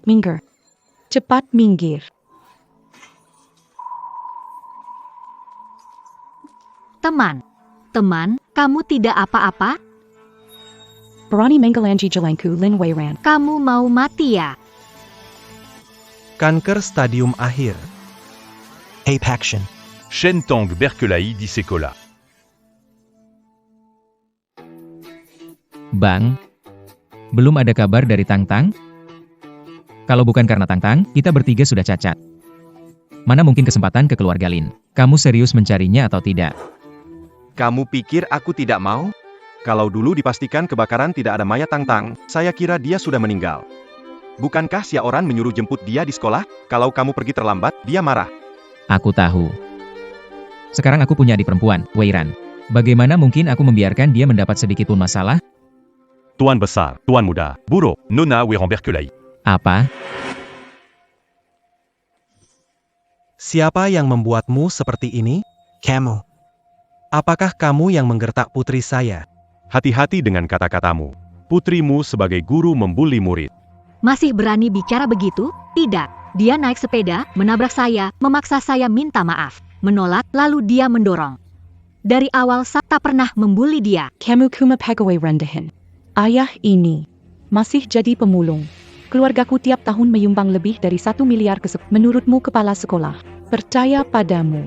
Minggir. Cepat minggir. Teman, kamu tidak apa-apa? Berani menggelanji jalanku Lin Weiran. Kamu mau mati ya? Kanker stadium akhir. Apection. Shen-Tang Berkelai di Sekolah. Bang, belum ada kabar dari Tang-Tang? Kalau bukan karena Tang-Tang, kita bertiga sudah cacat. Mana mungkin kesempatan ke keluarga Lin? Kamu serius mencarinya atau tidak? Kamu pikir aku tidak mau? Kalau dulu dipastikan kebakaran tidak ada mayat Tang-Tang, saya kira dia sudah meninggal. Bukankah Xiaoran menyuruh jemput dia di sekolah? Kalau kamu pergi terlambat, dia marah. Aku tahu. Sekarang aku punya adik perempuan, Weiran. Bagaimana mungkin aku membiarkan dia mendapat sedikit pun masalah? Tuan besar, tuan muda, buruk, Nona Weiran Berkelai. Apa? Siapa yang membuatmu seperti ini? Kamu. Apakah kamu yang menggertak putri saya? Hati-hati dengan kata-katamu. Putrimu sebagai guru membuli murid. Masih berani bicara begitu? Tidak. Dia naik sepeda, menabrak saya, memaksa saya minta maaf. Menolak, lalu dia mendorong. Dari awal saya tak pernah membuli dia. Kamu kuma pegawai rendahan. Ayah ini masih jadi pemulung. Keluargaku tiap tahun menyumbang lebih dari 1 miliar menurutmu kepala sekolah. Percaya padamu.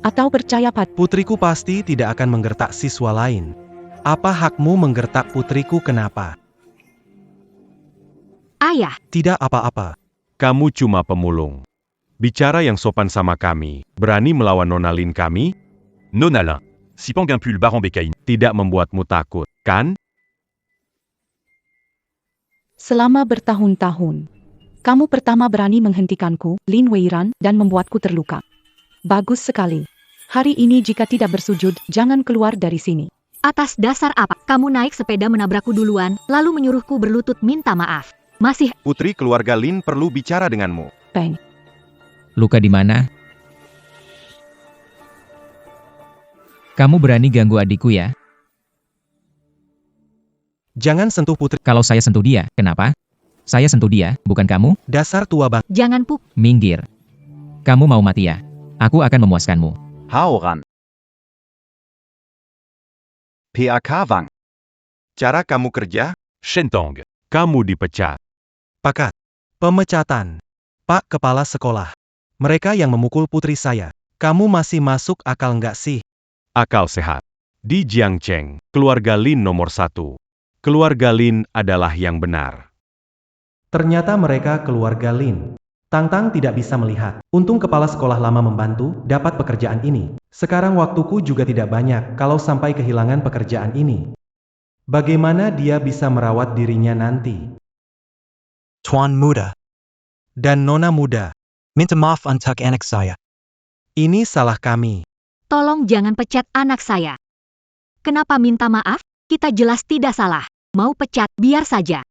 Atau percaya pad. Putriku pasti tidak akan menggertak siswa lain. Apa hakmu menggertak putriku kenapa? Ayah, Tidak apa-apa. Kamu cuma pemulung. Bicara yang sopan sama kami. Berani melawan Nona Lin kami? Nona Lin, si Pengimpul Baron Berkelai tidak membuatmu takut, kan? Selama bertahun-tahun, kamu pertama berani menghentikanku, Lin Weiran, dan membuatku terluka. Bagus sekali. Hari ini jika tidak bersujud, jangan keluar dari sini. atas dasar apa kamu naik sepeda menabrakku duluan, lalu menyuruhku berlutut minta maaf? Masih Putri keluarga Lin perlu bicara denganmu. Peng. Luka di mana? Kamu berani ganggu adikku ya? Jangan sentuh putri. Kalau saya sentuh dia, kenapa? Saya sentuh dia, bukan kamu? Dasar tua bang. jangan Minggir. Kamu mau mati ya? Aku akan memuaskanmu. Haoran. PAK-Wang. Cara kamu kerja? Shen-Tang, kamu dipecat. Pakat. Pemecatan. Pak Kepala Sekolah. Mereka yang memukul putri saya. Kamu masih masuk akal nggak sih? Akal sehat. Di Jiangcheng, keluarga Lin nomor 1. Keluarga Lin adalah yang benar. Ternyata mereka keluarga Lin. Tang-Tang tidak bisa melihat. Untung kepala sekolah lama membantu, dapat pekerjaan ini. Sekarang waktuku juga tidak banyak, kalau sampai kehilangan pekerjaan ini. Bagaimana dia bisa merawat dirinya nanti? Tuan muda. Dan Nona muda, Minta maaf untuk anak saya. ini salah kami. tolong jangan pecat anak saya. Kenapa minta maaf? Kita jelas tidak salah. Mau pecat, biar saja.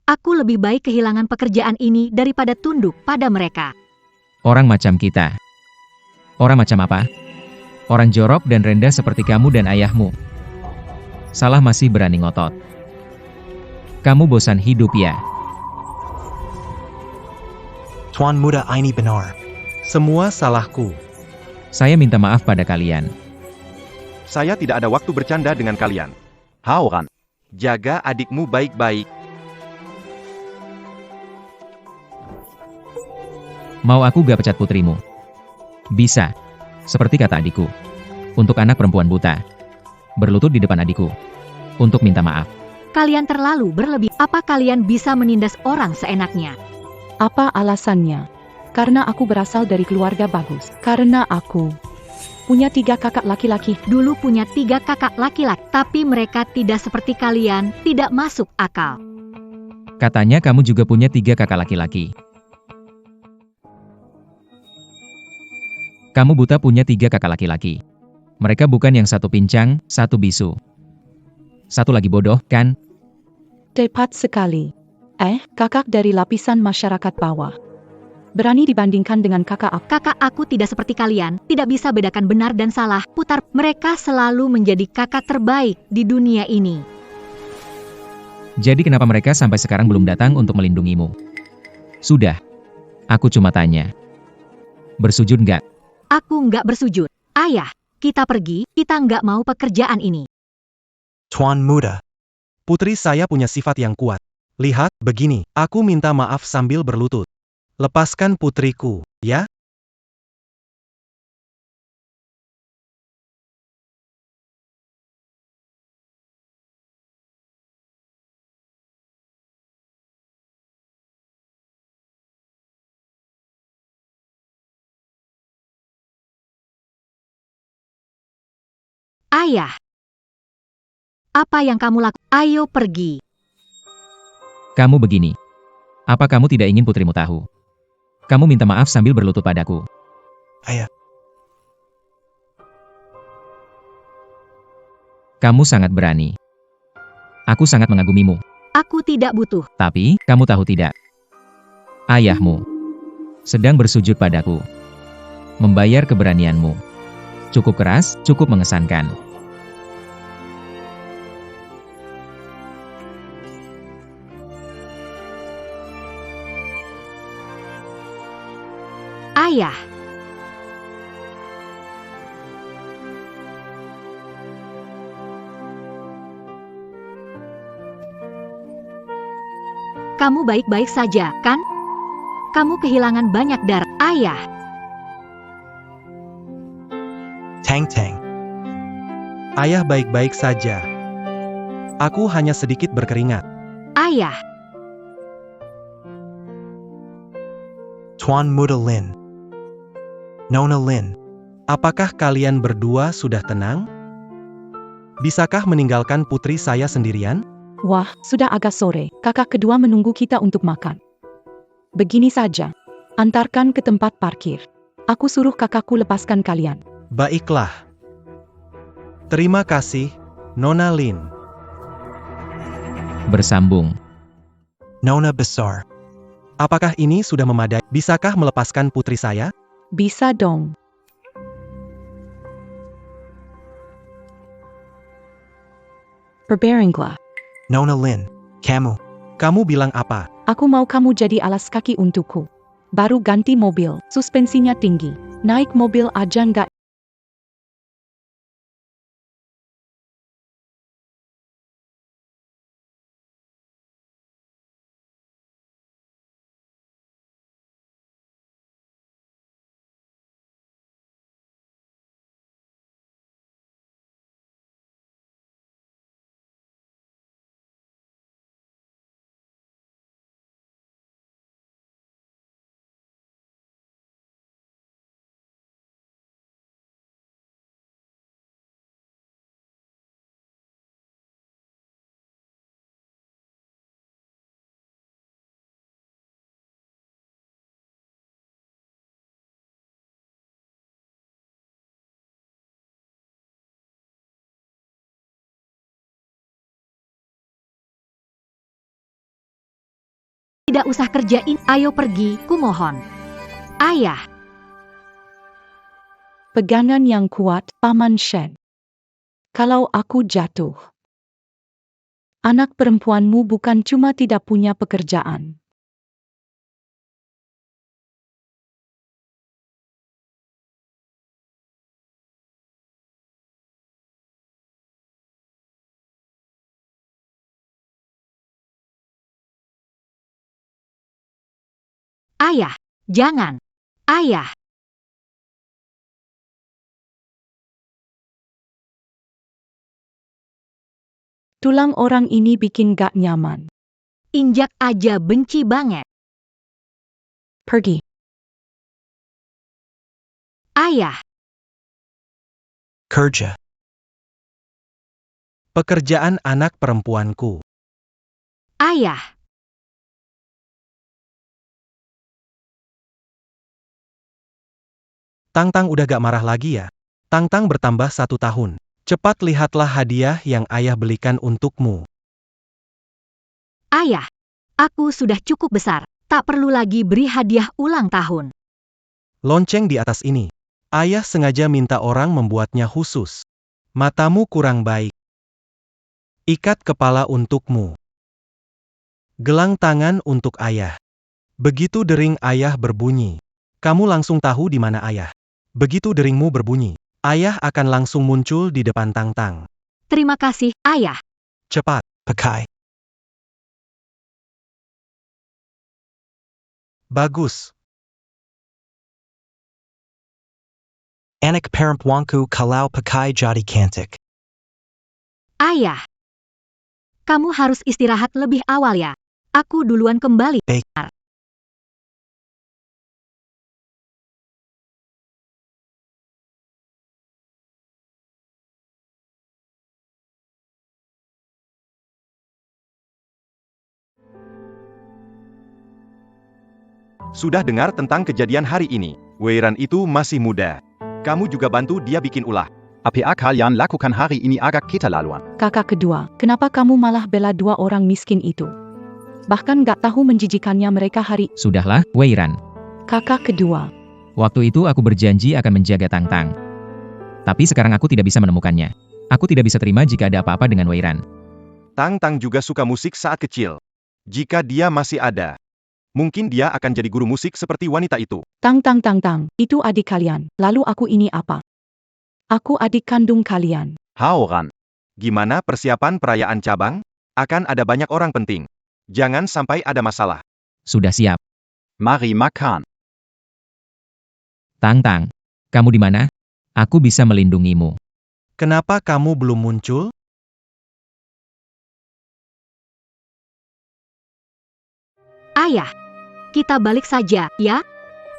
Aku lebih baik kehilangan pekerjaan ini daripada tunduk pada mereka. Orang macam kita. Orang macam apa? Orang jorok dan rendah seperti kamu dan ayahmu. Salah masih berani ngotot. Kamu bosan hidup ya? Tuan muda ini benar. Semua salahku. Saya minta maaf pada kalian. Saya tidak ada waktu bercanda dengan kalian. Haoran. Jaga adikmu baik-baik. Mau aku gak pecat putrimu? Bisa. Seperti kata adikku. Untuk anak perempuan buta. Berlutut di depan adikku. Untuk minta maaf. Kalian terlalu berlebih. Apa kalian bisa menindas orang seenaknya? Apa alasannya? Karena aku berasal dari keluarga bagus. Karena aku punya 3 kakak laki-laki. Dulu punya 3 kakak laki-laki, tapi mereka tidak seperti kalian, tidak masuk akal. Katanya kamu juga punya 3 kakak laki-laki. Kamu buta punya 3 kakak laki-laki. Mereka bukan yang satu pincang, satu bisu. Satu lagi bodoh, kan? Tepat sekali. Kakak dari lapisan masyarakat bawah. Berani dibandingkan dengan kakak aku. Kakak aku tidak seperti kalian, tidak bisa bedakan benar dan salah. Putar, mereka selalu menjadi kakak terbaik di dunia ini. Jadi kenapa mereka sampai sekarang belum datang untuk melindungimu? Sudah. Aku cuma tanya. Bersujud nggak? Aku nggak bersujud. Ayah, kita pergi, kita nggak mau pekerjaan ini. Tuan Muda. Putri saya punya sifat yang kuat. Lihat, begini, aku minta maaf sambil berlutut. Lepaskan putriku, ya? Ayah, apa yang kamu lakukan? Ayo pergi. Kamu begini. Apa kamu tidak ingin putrimu tahu? Kamu minta maaf sambil berlutut padaku. Ayah. Kamu sangat berani. Aku sangat mengagumimu. Aku tidak butuh. Tapi, kamu tahu tidak? Ayahmu sedang bersujud padaku. Membayar keberanianmu. Cukup keras, cukup mengesankan. Ayah, kamu baik-baik saja, kan? Kamu kehilangan banyak darah. Ayah, Tang Tang. Ayah baik-baik saja. Aku hanya sedikit berkeringat. ayah, Tuan Muda Lin. Nona Lin. Apakah kalian berdua sudah tenang? Bisakah meninggalkan putri saya sendirian? Wah, sudah agak sore. Kakak kedua menunggu kita untuk makan. Begini saja. Antarkan ke tempat parkir. Aku suruh kakakku lepaskan kalian. Baiklah. Terima kasih, Nona Lin. Bersambung. Nona Besar. Apakah ini sudah memadai? Bisakah melepaskan putri saya? Bisa dong. Berbaringlah. Nona Lin. Kamu. Kamu bilang apa? Aku mau kamu jadi alas kaki untukku. Baru ganti mobil, suspensinya tinggi. Naik mobil aja nggak. tidak usah kerjain. Ayo pergi, kumohon. Ayah, Pegangan yang kuat, Paman Shen. Kalau aku jatuh, anak perempuanmu bukan cuma tidak punya pekerjaan. ayah, jangan. Ayah, Tulang orang ini bikin gak nyaman. injak aja benci banget. Pergi. Ayah, Kerja. Pekerjaan anak perempuanku. ayah, Tang-Tang udah gak marah lagi ya? Tang-Tang bertambah 1 tahun. Cepat lihatlah hadiah yang ayah belikan untukmu. ayah. Aku sudah cukup besar. Tak perlu lagi beri hadiah ulang tahun. Lonceng di atas ini. Ayah sengaja minta orang membuatnya khusus. Matamu kurang baik. Ikat kepala untukmu. Gelang tangan untuk ayah. Begitu dering ayah berbunyi, kamu langsung tahu di mana ayah. Begitu deringmu berbunyi, ayah akan langsung muncul di depan Tang-Tang. Terima kasih, Ayah. Cepat. Pakai. Bagus. Anak perempuanku kalau pakai jadi cantik. Ayah. Kamu harus istirahat lebih awal ya. Aku duluan kembali. Baik. Sudah dengar tentang kejadian hari ini? Weiran itu masih muda. Kamu juga bantu dia bikin ulah. Apa kalian lakukan hari ini agak keterlaluan? Kakak kedua, kenapa kamu malah bela dua orang miskin itu? Bahkan gak tahu menjijikannya mereka hari... Sudahlah, Weiran. Kakak kedua, Waktu itu aku berjanji akan menjaga Tang-Tang. Tapi sekarang aku tidak bisa menemukannya. Aku tidak bisa terima jika ada apa-apa dengan Weiran. Tang-Tang juga suka musik saat kecil. Jika dia masih ada, mungkin dia akan jadi guru musik seperti wanita itu. Tang, itu adik kalian. Lalu aku ini apa? Aku adik kandung kalian. Hau ran. Gimana persiapan perayaan cabang? Akan ada banyak orang penting. Jangan sampai ada masalah. Sudah siap. Mari makan. Tang-Tang, kamu di mana? Aku bisa melindungimu. Kenapa kamu belum muncul? Ayah. Kita balik saja, ya?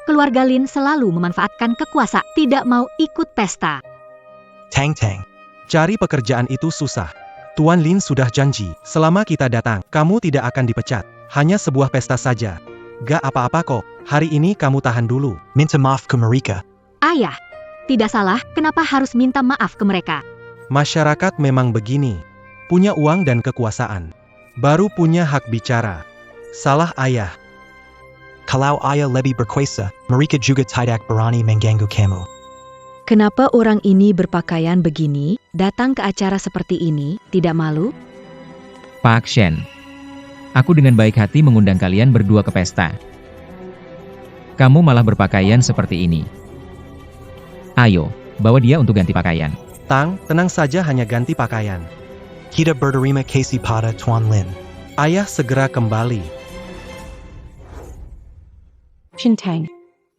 Keluarga Lin selalu memanfaatkan kekuasaan, tidak mau ikut pesta. Tang-Tang. Cari pekerjaan itu susah. Tuan Lin sudah janji, selama kita datang, kamu tidak akan dipecat. Hanya sebuah pesta saja. Gak apa-apa kok, hari ini kamu tahan dulu. Minta maaf ke mereka. Ayah. Tidak salah, kenapa harus minta maaf ke mereka? Masyarakat memang begini. Punya uang dan kekuasaan. Baru punya hak bicara. Salah ayah. Kalau ayah lebih berkuasa, mereka juga tidak berani mengganggu kamu. Kenapa orang ini berpakaian begini, datang ke acara seperti ini, tidak malu? Pak Shen. Aku dengan baik hati mengundang kalian berdua ke pesta. Kamu malah berpakaian seperti ini. Ayo, bawa dia untuk ganti pakaian. Tang, tenang saja, hanya ganti pakaian. Kita berterima kasih pada Tuan Lin. Ayah segera kembali. Shintang,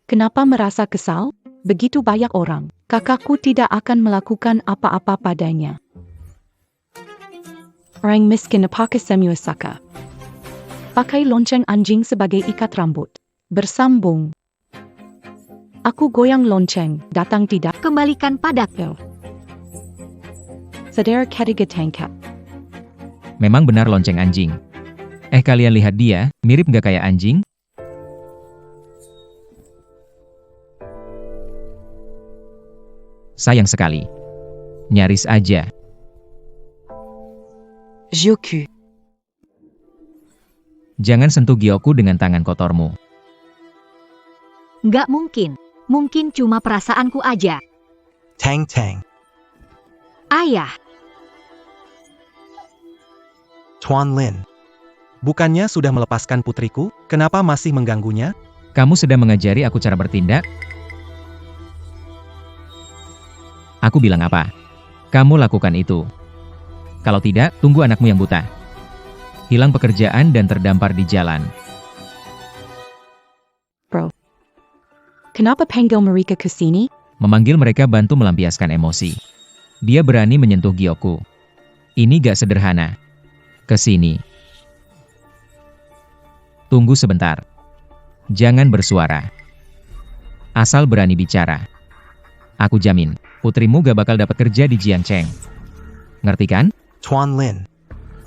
kenapa merasa kesal? Begitu banyak orang, kakakku tidak akan melakukan apa-apa padanya. Orang miskin pakai Semuasaka. Pakai lonceng anjing sebagai ikat rambut. Bersambung. Aku goyang lonceng, datang tidak. Kembalikan padaku. Saudara ketiga tangkap. Memang benar lonceng anjing. Kalian lihat dia, mirip nggak kayak anjing? Sayang sekali. Nyaris aja. Joku. Jangan sentuh Gyoku dengan tangan kotormu. Nggak mungkin. Mungkin cuma perasaanku aja. Tang-Tang. Ayah. Tuan Lin. Bukannya sudah melepaskan putriku, kenapa masih mengganggunya? Kamu sedang mengajari aku cara bertindak? Aku bilang apa? Kamu lakukan itu. Kalau tidak, tunggu anakmu yang buta. Hilang pekerjaan dan terdampar di jalan. Bro. Kenapa panggil mereka ke sini? Memanggil mereka bantu melampiaskan emosi. Dia berani menyentuh Gyoku. Ini gak sederhana. Kesini. Tunggu sebentar. Jangan bersuara. Asal berani bicara. Aku jamin, putrimu gak bakal dapat kerja di Jiangcheng. Ngerti kan? Tuan Lin.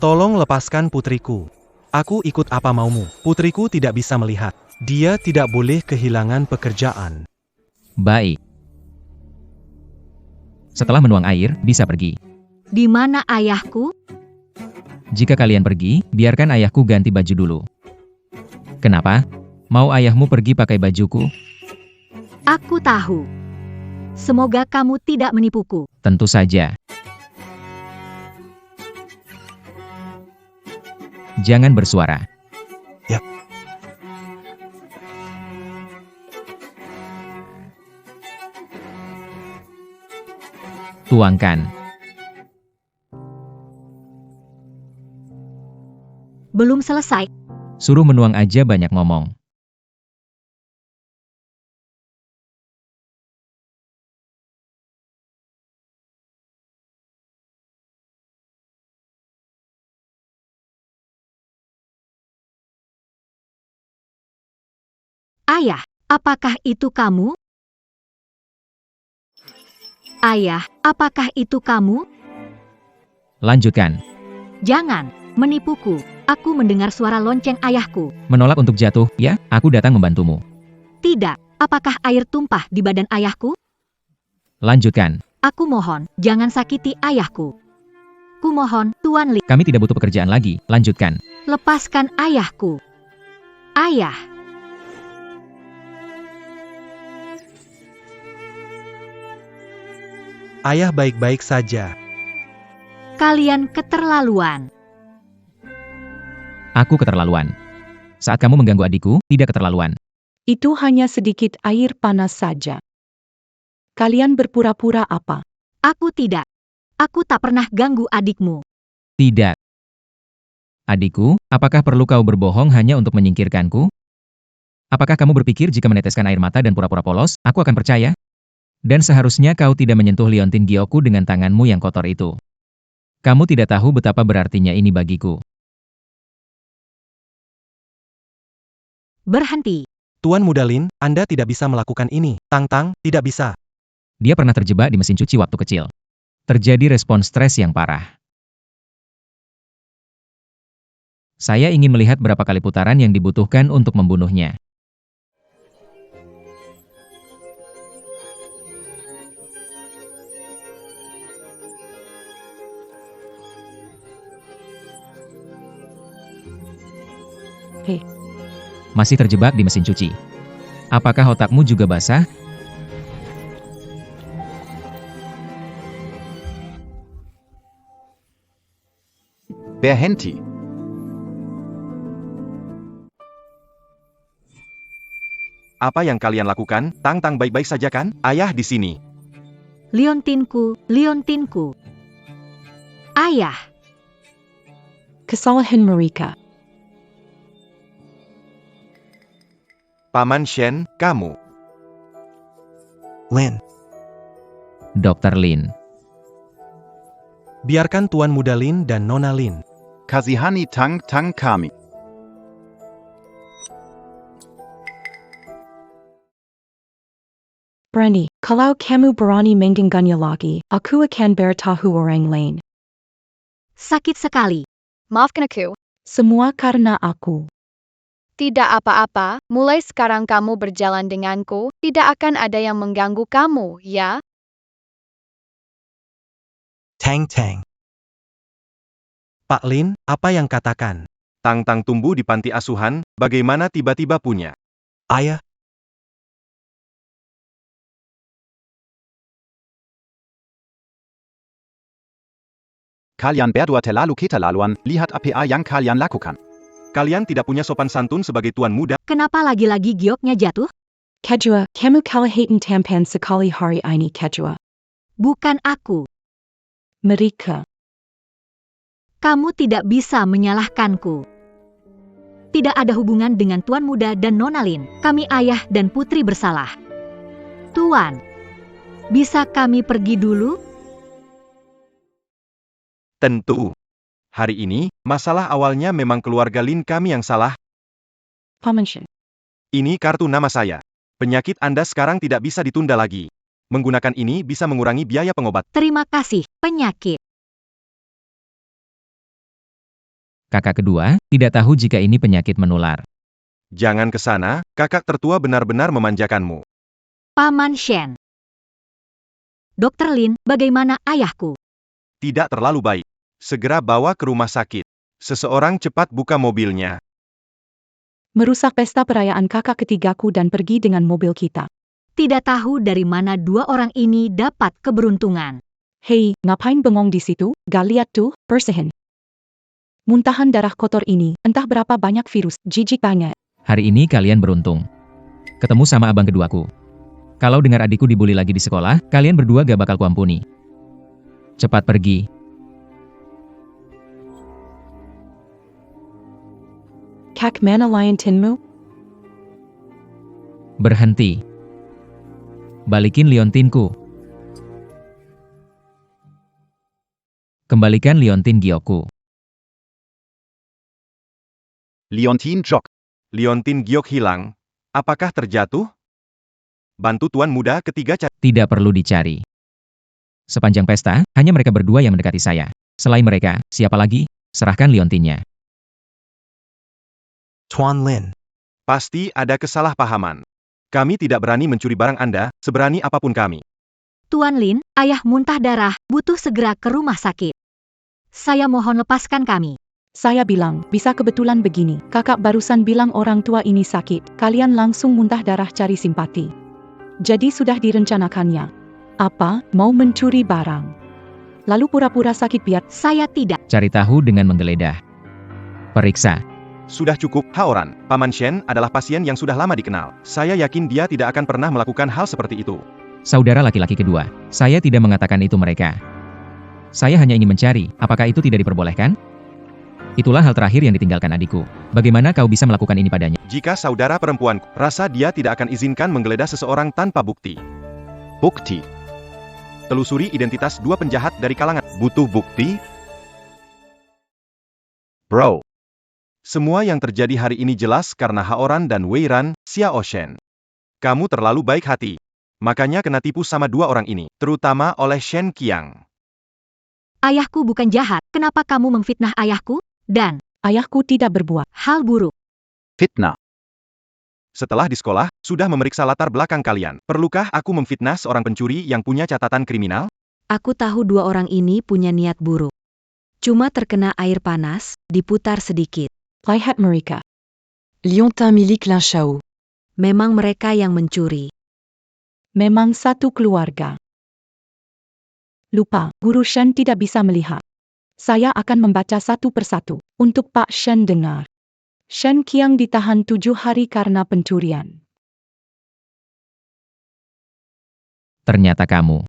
Tolong lepaskan putriku. Aku ikut apa maumu. Putriku tidak bisa melihat. Dia tidak boleh kehilangan pekerjaan. Baik. Setelah menuang air, bisa pergi. Di mana ayahku? Jika kalian pergi, biarkan ayahku ganti baju dulu. Kenapa? Mau ayahmu pergi pakai bajuku? Aku tahu. Semoga kamu tidak menipuku. Tentu saja. Jangan bersuara. Yap. Tuangkan. Belum selesai. Suruh menuang aja banyak ngomong. Ayah, apakah itu kamu? Ayah, apakah itu kamu? Lanjutkan. Jangan menipuku. Aku mendengar suara lonceng ayahku. Menolak untuk jatuh, ya? Aku datang membantumu. Tidak, apakah air tumpah di badan ayahku? Lanjutkan. Aku mohon, jangan sakiti ayahku. Kumohon, Tuan Li, Kami tidak butuh pekerjaan lagi. Lanjutkan. lepaskan ayahku. Ayah, Ayah baik-baik saja. kalian keterlaluan. Aku keterlaluan. Saat kamu mengganggu adikku, tidak keterlaluan. Itu hanya sedikit air panas saja. Kalian berpura-pura apa? Aku tidak. Aku tak pernah ganggu adikmu. Tidak. Adikku, apakah perlu kau berbohong hanya untuk menyingkirkanku? Apakah kamu berpikir jika meneteskan air mata dan pura-pura polos, aku akan percaya? Dan seharusnya kau tidak menyentuh liontin Gyoku dengan tanganmu yang kotor itu. Kamu tidak tahu betapa berartinya ini bagiku. Berhenti. Tuan Muda Lin, Anda tidak bisa melakukan ini. Tang-Tang, tidak bisa. Dia pernah terjebak di mesin cuci waktu kecil. Terjadi respon stres yang parah. Saya ingin melihat berapa kali putaran yang dibutuhkan untuk membunuhnya. Hei, Masih terjebak di mesin cuci. Apakah otakmu juga basah? Berhenti. Apa yang kalian lakukan? Tang-Tang baik-baik saja kan? Ayah di sini. Liontinku, liontinku. Ayah, kesalahan mereka. Paman Shen, kamu. Lin, Dr. Lin. biarkan Tuan Muda Lin dan Nona Lin. Kasihani Tang Tang kami. Berani, kalau kamu berani mengganggunya lagi, aku akan beritahu orang lain. sakit sekali. Maafkan aku. Semua karena aku. Tidak apa-apa, mulai sekarang kamu berjalan denganku, tidak akan ada yang mengganggu kamu, ya? Tang Tang. Pak Lin, apa yang katakan? Tang-Tang tumbuh di panti asuhan, bagaimana tiba-tiba punya? Ayah, Kalian berdua terlalu keterlaluan, lihat apa yang kalian lakukan. Kalian tidak punya sopan santun sebagai tuan muda. Kenapa lagi-lagi gioknya jatuh? Kejua, kamu kalahin tampan sekali hari ini Kejua. Bukan aku. Mereka. Kamu tidak bisa menyalahkanku. Tidak ada hubungan dengan Tuan Muda dan Nona Lin. Kami ayah dan putri bersalah. Tuan, bisa kami pergi dulu? Tentu. Hari ini, masalah awalnya memang keluarga Lin kami yang salah. Paman Shen. Ini kartu nama saya. Penyakit Anda sekarang tidak bisa ditunda lagi. Menggunakan ini bisa mengurangi biaya pengobat. Terima kasih, penyakit. Kakak kedua, tidak tahu jika ini penyakit menular. Jangan ke sana, kakak tertua benar-benar memanjakanmu. Paman Shen. Dokter Lin, bagaimana ayahku? Tidak terlalu baik. Segera bawa ke rumah sakit. Seseorang cepat buka mobilnya. Merusak pesta perayaan kakak ketigaku dan pergi dengan mobil kita. Tidak tahu dari mana dua orang ini dapat keberuntungan. Hei, ngapain bengong di situ? Gak lihat tuh, bersihin. Muntahan darah kotor ini, entah berapa banyak virus, jijik banget. Hari ini kalian beruntung. Ketemu sama abang keduaku. Kalau dengar adikku dibully lagi di sekolah, kalian berdua gak bakal kuampuni. Cepat pergi. Kak mana liontinmu? Berhenti. Balikin liontinku. Kembalikan liontin Gyokku. Liontin Jok. Liontin Giok hilang. Apakah terjatuh? Bantu tuan muda ketiga cari. Tidak perlu dicari. Sepanjang pesta, hanya mereka berdua yang mendekati saya. Selain mereka, siapa lagi? Serahkan liontinnya. Tuan Lin. Pasti ada kesalahpahaman. Kami tidak berani mencuri barang Anda, seberani apapun kami. Tuan Lin, ayah muntah darah, butuh segera ke rumah sakit. Saya mohon lepaskan kami. Saya bilang, bisa kebetulan begini. Kakak barusan bilang orang tua ini sakit. Kalian langsung muntah darah cari simpati. Jadi sudah direncanakannya. Apa? Mau mencuri barang? Lalu pura-pura sakit biar Saya tidak. Cari tahu dengan menggeledah. Periksa. Sudah cukup, Haoran. Paman Shen adalah pasien yang sudah lama dikenal. Saya yakin dia tidak akan pernah melakukan hal seperti itu. Saudara laki-laki kedua, saya tidak mengatakan itu mereka. Saya hanya ingin mencari, apakah itu tidak diperbolehkan? Itulah hal terakhir yang ditinggalkan adikku. Bagaimana kau bisa melakukan ini padanya? Jika saudara perempuanku, rasa dia tidak akan izinkan menggeledah seseorang tanpa bukti. Bukti. Telusuri identitas dua penjahat dari kalangan. Butuh bukti? Bro. Semua yang terjadi hari ini jelas karena Haoran dan Weiran, Xiao Shen. Kamu terlalu baik hati. Makanya kena tipu sama dua orang ini, terutama oleh Shen Qiang. Ayahku bukan jahat, kenapa kamu memfitnah ayahku? Dan ayahku tidak berbuat. hal buruk. Fitnah. Setelah di sekolah, sudah memeriksa latar belakang kalian. Perlukah aku memfitnah seorang pencuri yang punya catatan kriminal? Aku tahu dua orang ini punya niat buruk. Cuma terkena air panas, diputar sedikit. Lihat mereka. Liontin milik Lan Shao. Memang mereka yang mencuri. Memang satu keluarga. Lupa, Guru Shen tidak bisa melihat. Saya akan membaca satu persatu, untuk Pak Shen dengar. Shen Qiang ditahan 7 hari karena pencurian. Ternyata kamu.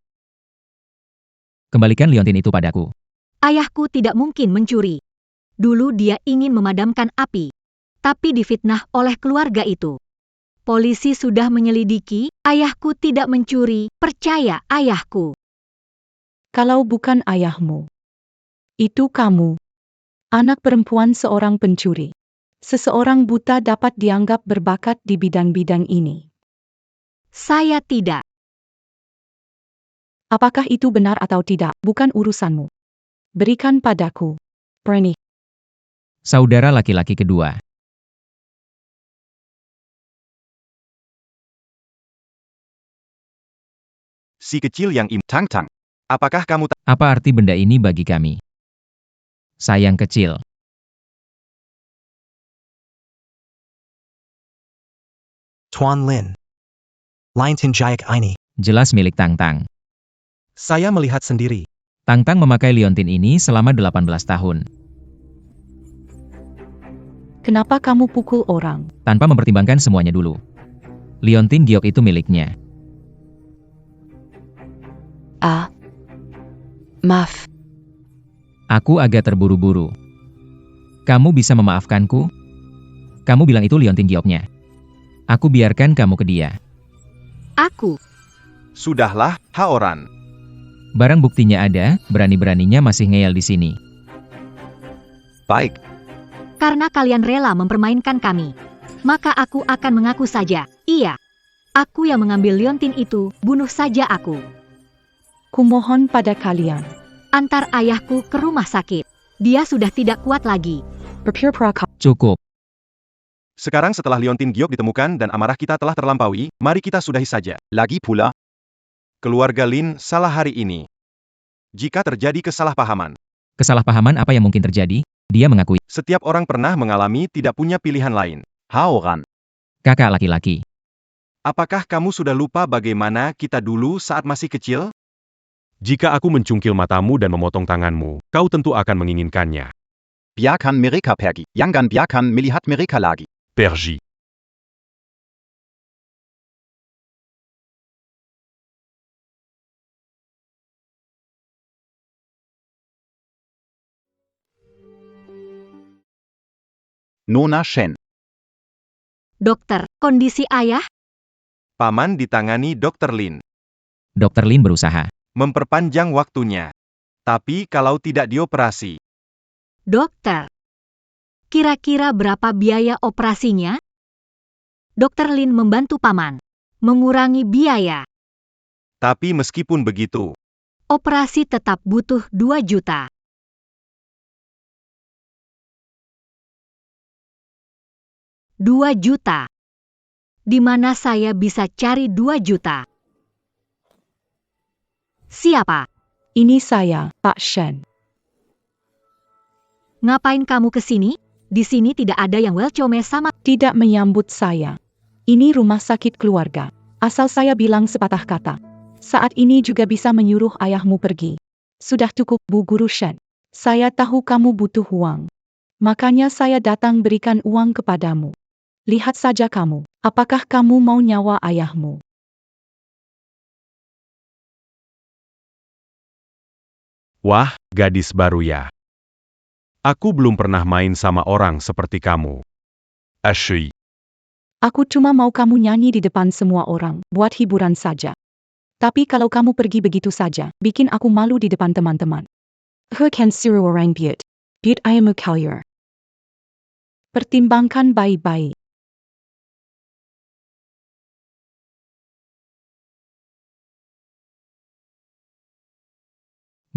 Kembalikan liontin itu padaku. Ayahku tidak mungkin mencuri. Dulu dia ingin memadamkan api, tapi difitnah oleh keluarga itu. Polisi sudah menyelidiki, ayahku tidak mencuri, percaya ayahku. Kalau bukan ayahmu, itu kamu. Anak perempuan seorang pencuri. Seseorang buta dapat dianggap berbakat di bidang-bidang ini. Saya tidak. Apakah itu benar atau tidak, bukan urusanmu. Berikan padaku. Berani. Saudara laki-laki kedua. Si kecil yang Tang. Apakah kamu Apa arti benda ini bagi kami? Sayang kecil. Tuan Lin. Liontin Jayak ini. Jelas milik Tang-Tang. Saya melihat sendiri. Tang-Tang memakai liontin ini selama 18 tahun. Kenapa kamu pukul orang? Tanpa mempertimbangkan semuanya dulu. Liontin Giok itu miliknya. Maaf. Aku agak terburu-buru. Kamu bisa memaafkanku? Kamu bilang itu liontin Gioknya. Aku biarkan kamu ke dia. Aku. Sudahlah, Haoran. Barang buktinya ada, berani-beraninya masih ngeyel di sini. Baik. Karena kalian rela mempermainkan kami, maka aku akan mengaku saja. Iya. Aku yang mengambil liontin itu, bunuh saja aku. Kumohon pada kalian. Antar ayahku ke rumah sakit. Dia sudah tidak kuat lagi. Berpura-pura Cukup. Sekarang setelah liontin Giok ditemukan dan amarah kita telah terlampaui, mari kita sudahi saja. Lagi pula. Keluarga Lin salah hari ini. Jika terjadi kesalahpahaman, Kesalahpahaman apa yang mungkin terjadi? Dia mengakui. setiap orang pernah mengalami tidak punya pilihan lain. Haoran. Kakak laki-laki. Apakah kamu sudah lupa bagaimana kita dulu saat masih kecil? Jika aku mencungkil matamu dan memotong tanganmu, kau tentu akan menginginkannya. Biarkan mereka pergi. Jangan biarkan melihat mereka lagi. Pergi. Nona Shen. Dokter, kondisi ayah? Paman ditangani Dr. Lin. Dokter Lin berusaha. Memperpanjang waktunya. Tapi kalau tidak dioperasi, Dokter, kira-kira berapa biaya operasinya? Dokter Lin membantu paman mengurangi biaya. tapi meskipun begitu, Operasi tetap butuh 2 juta. 2 juta. Di mana saya bisa cari 2 juta? Siapa? Ini saya, Pak Shen. Ngapain kamu ke sini? Di sini tidak ada yang welcome sama. Tidak menyambut saya. Ini rumah sakit keluarga. Asal saya bilang sepatah kata. Saat ini juga bisa menyuruh ayahmu pergi. Sudah cukup, Bu Guru Shen. Saya tahu kamu butuh uang. Makanya saya datang berikan uang kepadamu. Lihat saja kamu, apakah kamu mau nyawa ayahmu? wah, gadis baru ya. Aku belum pernah main sama orang seperti kamu. Ashui. Aku cuma mau kamu nyanyi di depan semua orang, buat hiburan saja. Tapi kalau kamu pergi begitu saja, bikin aku malu di depan teman-teman. He kan suruh orang biut. Biut ayahmu kalian. Pertimbangkan baik-baik.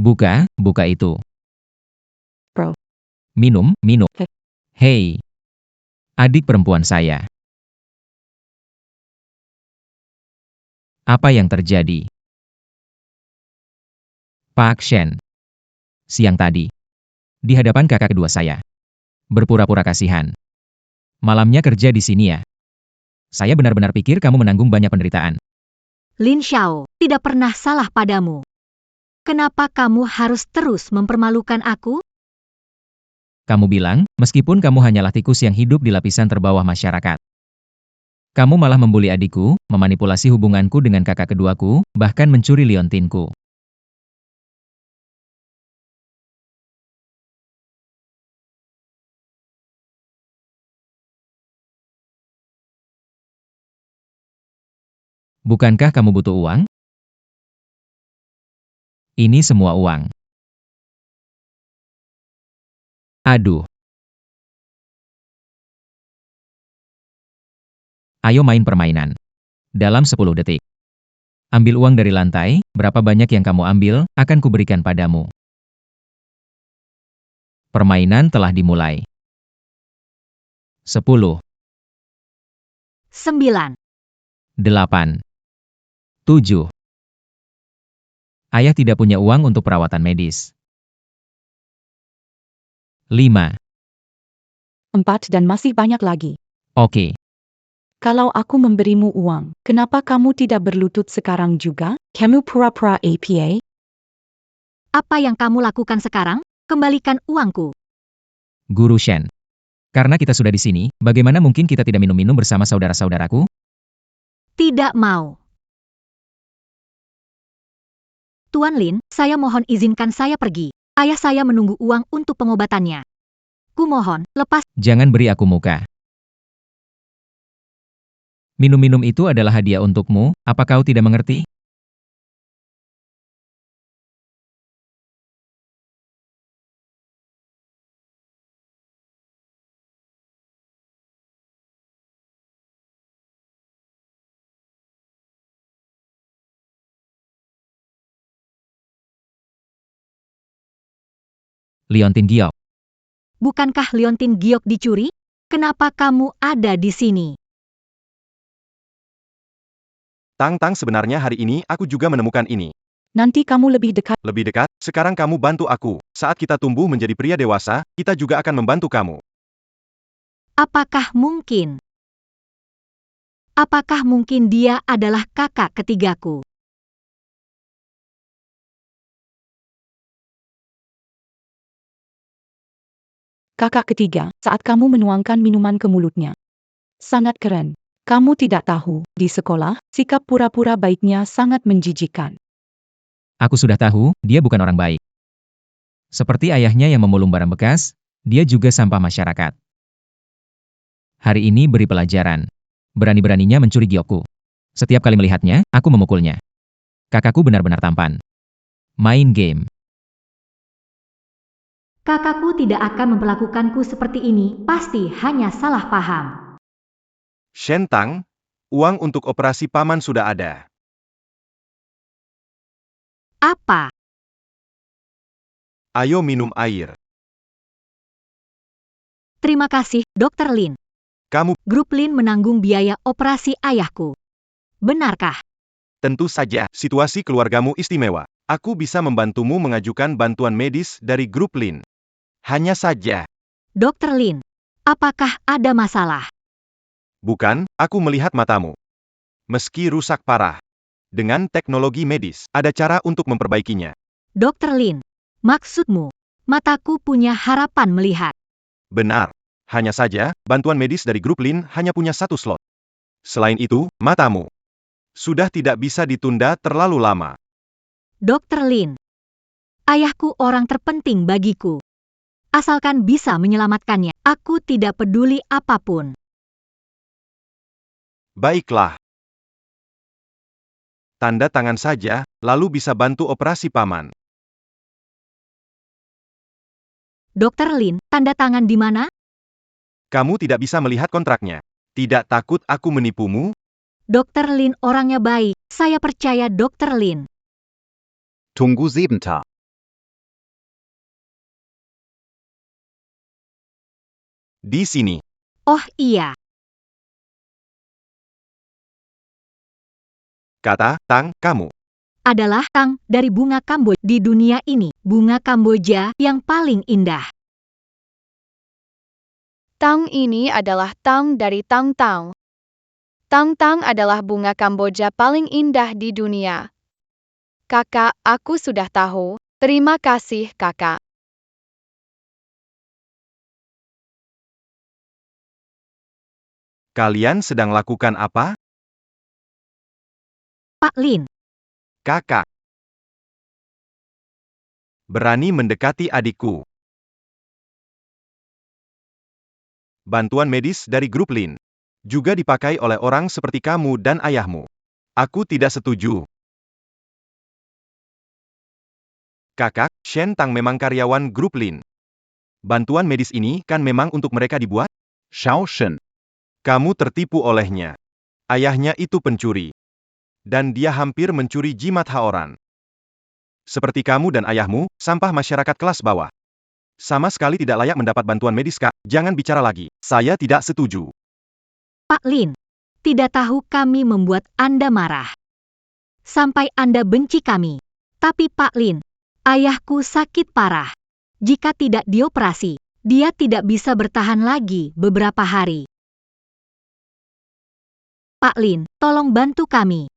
Buka itu. Bro. Minum. Heh. Hei. Adik perempuan saya. Apa yang terjadi? Pak Shen. Siang tadi. Di hadapan kakak kedua saya. Berpura-pura kasihan. Malamnya kerja di sini ya. Saya benar-benar pikir kamu menanggung banyak penderitaan. Lin Xiao, tidak pernah salah padamu. Kenapa kamu harus terus mempermalukan aku? Kamu bilang, meskipun kamu hanyalah tikus yang hidup di lapisan terbawah masyarakat. Kamu malah membuli adikku, memanipulasi hubunganku dengan kakak keduaku, bahkan mencuri liontinku. Bukankah kamu butuh uang? Ini semua uang. Aduh. Ayo main permainan. Dalam 10 detik. Ambil uang dari lantai, berapa banyak yang kamu ambil, akan kuberikan padamu. Permainan telah dimulai. 10, 9. 8, 7. Ayah tidak punya uang untuk perawatan medis. 5. 4 dan masih banyak lagi. Oke. Kalau aku memberimu uang, kenapa kamu tidak berlutut sekarang juga? Kamu pura-pura APA? Apa yang kamu lakukan sekarang? Kembalikan uangku. Guru Shen. Karena kita sudah di sini, bagaimana mungkin kita tidak minum-minum bersama saudara-saudaraku? Tidak mau. Tuan Lin, saya mohon izinkan saya pergi. Ayah saya menunggu uang untuk pengobatannya. Kumohon, lepas. Jangan beri aku muka. Minum-minum itu adalah hadiah untukmu, apa kau tidak mengerti? Liontin Giok. Bukankah liontin giok dicuri? Kenapa kamu ada di sini? Tang-tang, sebenarnya hari ini aku juga menemukan ini. Nanti kamu lebih dekat. Lebih dekat, sekarang kamu bantu aku. Saat kita tumbuh menjadi pria dewasa, kita juga akan membantu kamu. Apakah mungkin? Apakah mungkin dia adalah kakak ketigaku? Kakak ketiga, saat kamu menuangkan minuman ke mulutnya. Sangat keren. Kamu tidak tahu, di sekolah, sikap pura-pura baiknya sangat menjijikan. Aku sudah tahu, dia bukan orang baik. Seperti ayahnya yang memulung barang bekas, dia juga sampah masyarakat. Hari ini beri pelajaran. Berani-beraninya mencuri giokku. Setiap kali melihatnya, aku memukulnya. Kakakku benar-benar tampan. Main game. Kakakku tidak akan memperlakukanku seperti ini, pasti hanya salah paham. Shen Tang, uang untuk operasi paman sudah ada. Apa? Ayo minum air. Terima kasih, Dr. Lin. Kamu, Grup Lin menanggung biaya operasi ayahku. Benarkah? tentu saja, situasi keluargamu istimewa. Aku bisa membantumu mengajukan bantuan medis dari grup Lin. Hanya saja, Dr. Lin, apakah ada masalah? bukan, aku melihat matamu. Meski rusak parah. Dengan teknologi medis, ada cara untuk memperbaikinya. Dr. Lin, maksudmu, mataku punya harapan melihat. Benar. Hanya saja, bantuan medis dari grup Lin hanya punya satu slot. Selain itu, matamu sudah tidak bisa ditunda terlalu lama. Dr. Lin, ayahku orang terpenting bagiku. Asalkan bisa menyelamatkannya, aku tidak peduli apapun. Baiklah. Tanda tangan saja, lalu bisa bantu operasi paman. Dr. Lin, tanda tangan di mana? Kamu tidak bisa melihat kontraknya. Tidak takut aku menipumu? Dr. Lin orangnya baik, saya percaya Dr. Lin. Tunggu sebentar. Di sini. Oh iya, Kata, Tang, kamu. adalah tang dari bunga Kamboja di dunia ini, bunga Kamboja yang paling indah. Tang ini adalah tang dari tang-tang. Tang-tang adalah bunga Kamboja paling indah di dunia. Kakak, aku sudah tahu. Terima kasih, kakak. Kalian sedang lakukan apa? Pak Lin, Kakak. Berani mendekati adikku. Bantuan medis dari grup Lin juga dipakai oleh orang seperti kamu dan ayahmu. Aku tidak setuju. Kakak, Shen Tang memang karyawan grup Lin. Bantuan medis ini kan memang untuk mereka dibuat? Xiao Shen. Kamu tertipu olehnya. Ayahnya itu pencuri. Dan dia hampir mencuri jimat Haoran. Seperti kamu dan ayahmu, sampah masyarakat kelas bawah. Sama sekali tidak layak mendapat bantuan medis, Kak. Jangan bicara lagi. Saya tidak setuju. Pak Lin, tidak tahu kami membuat Anda marah. Sampai Anda benci kami. Tapi Pak Lin, ayahku sakit parah. Jika tidak dioperasi, dia tidak bisa bertahan lagi beberapa hari. Pak Lin, tolong bantu kami.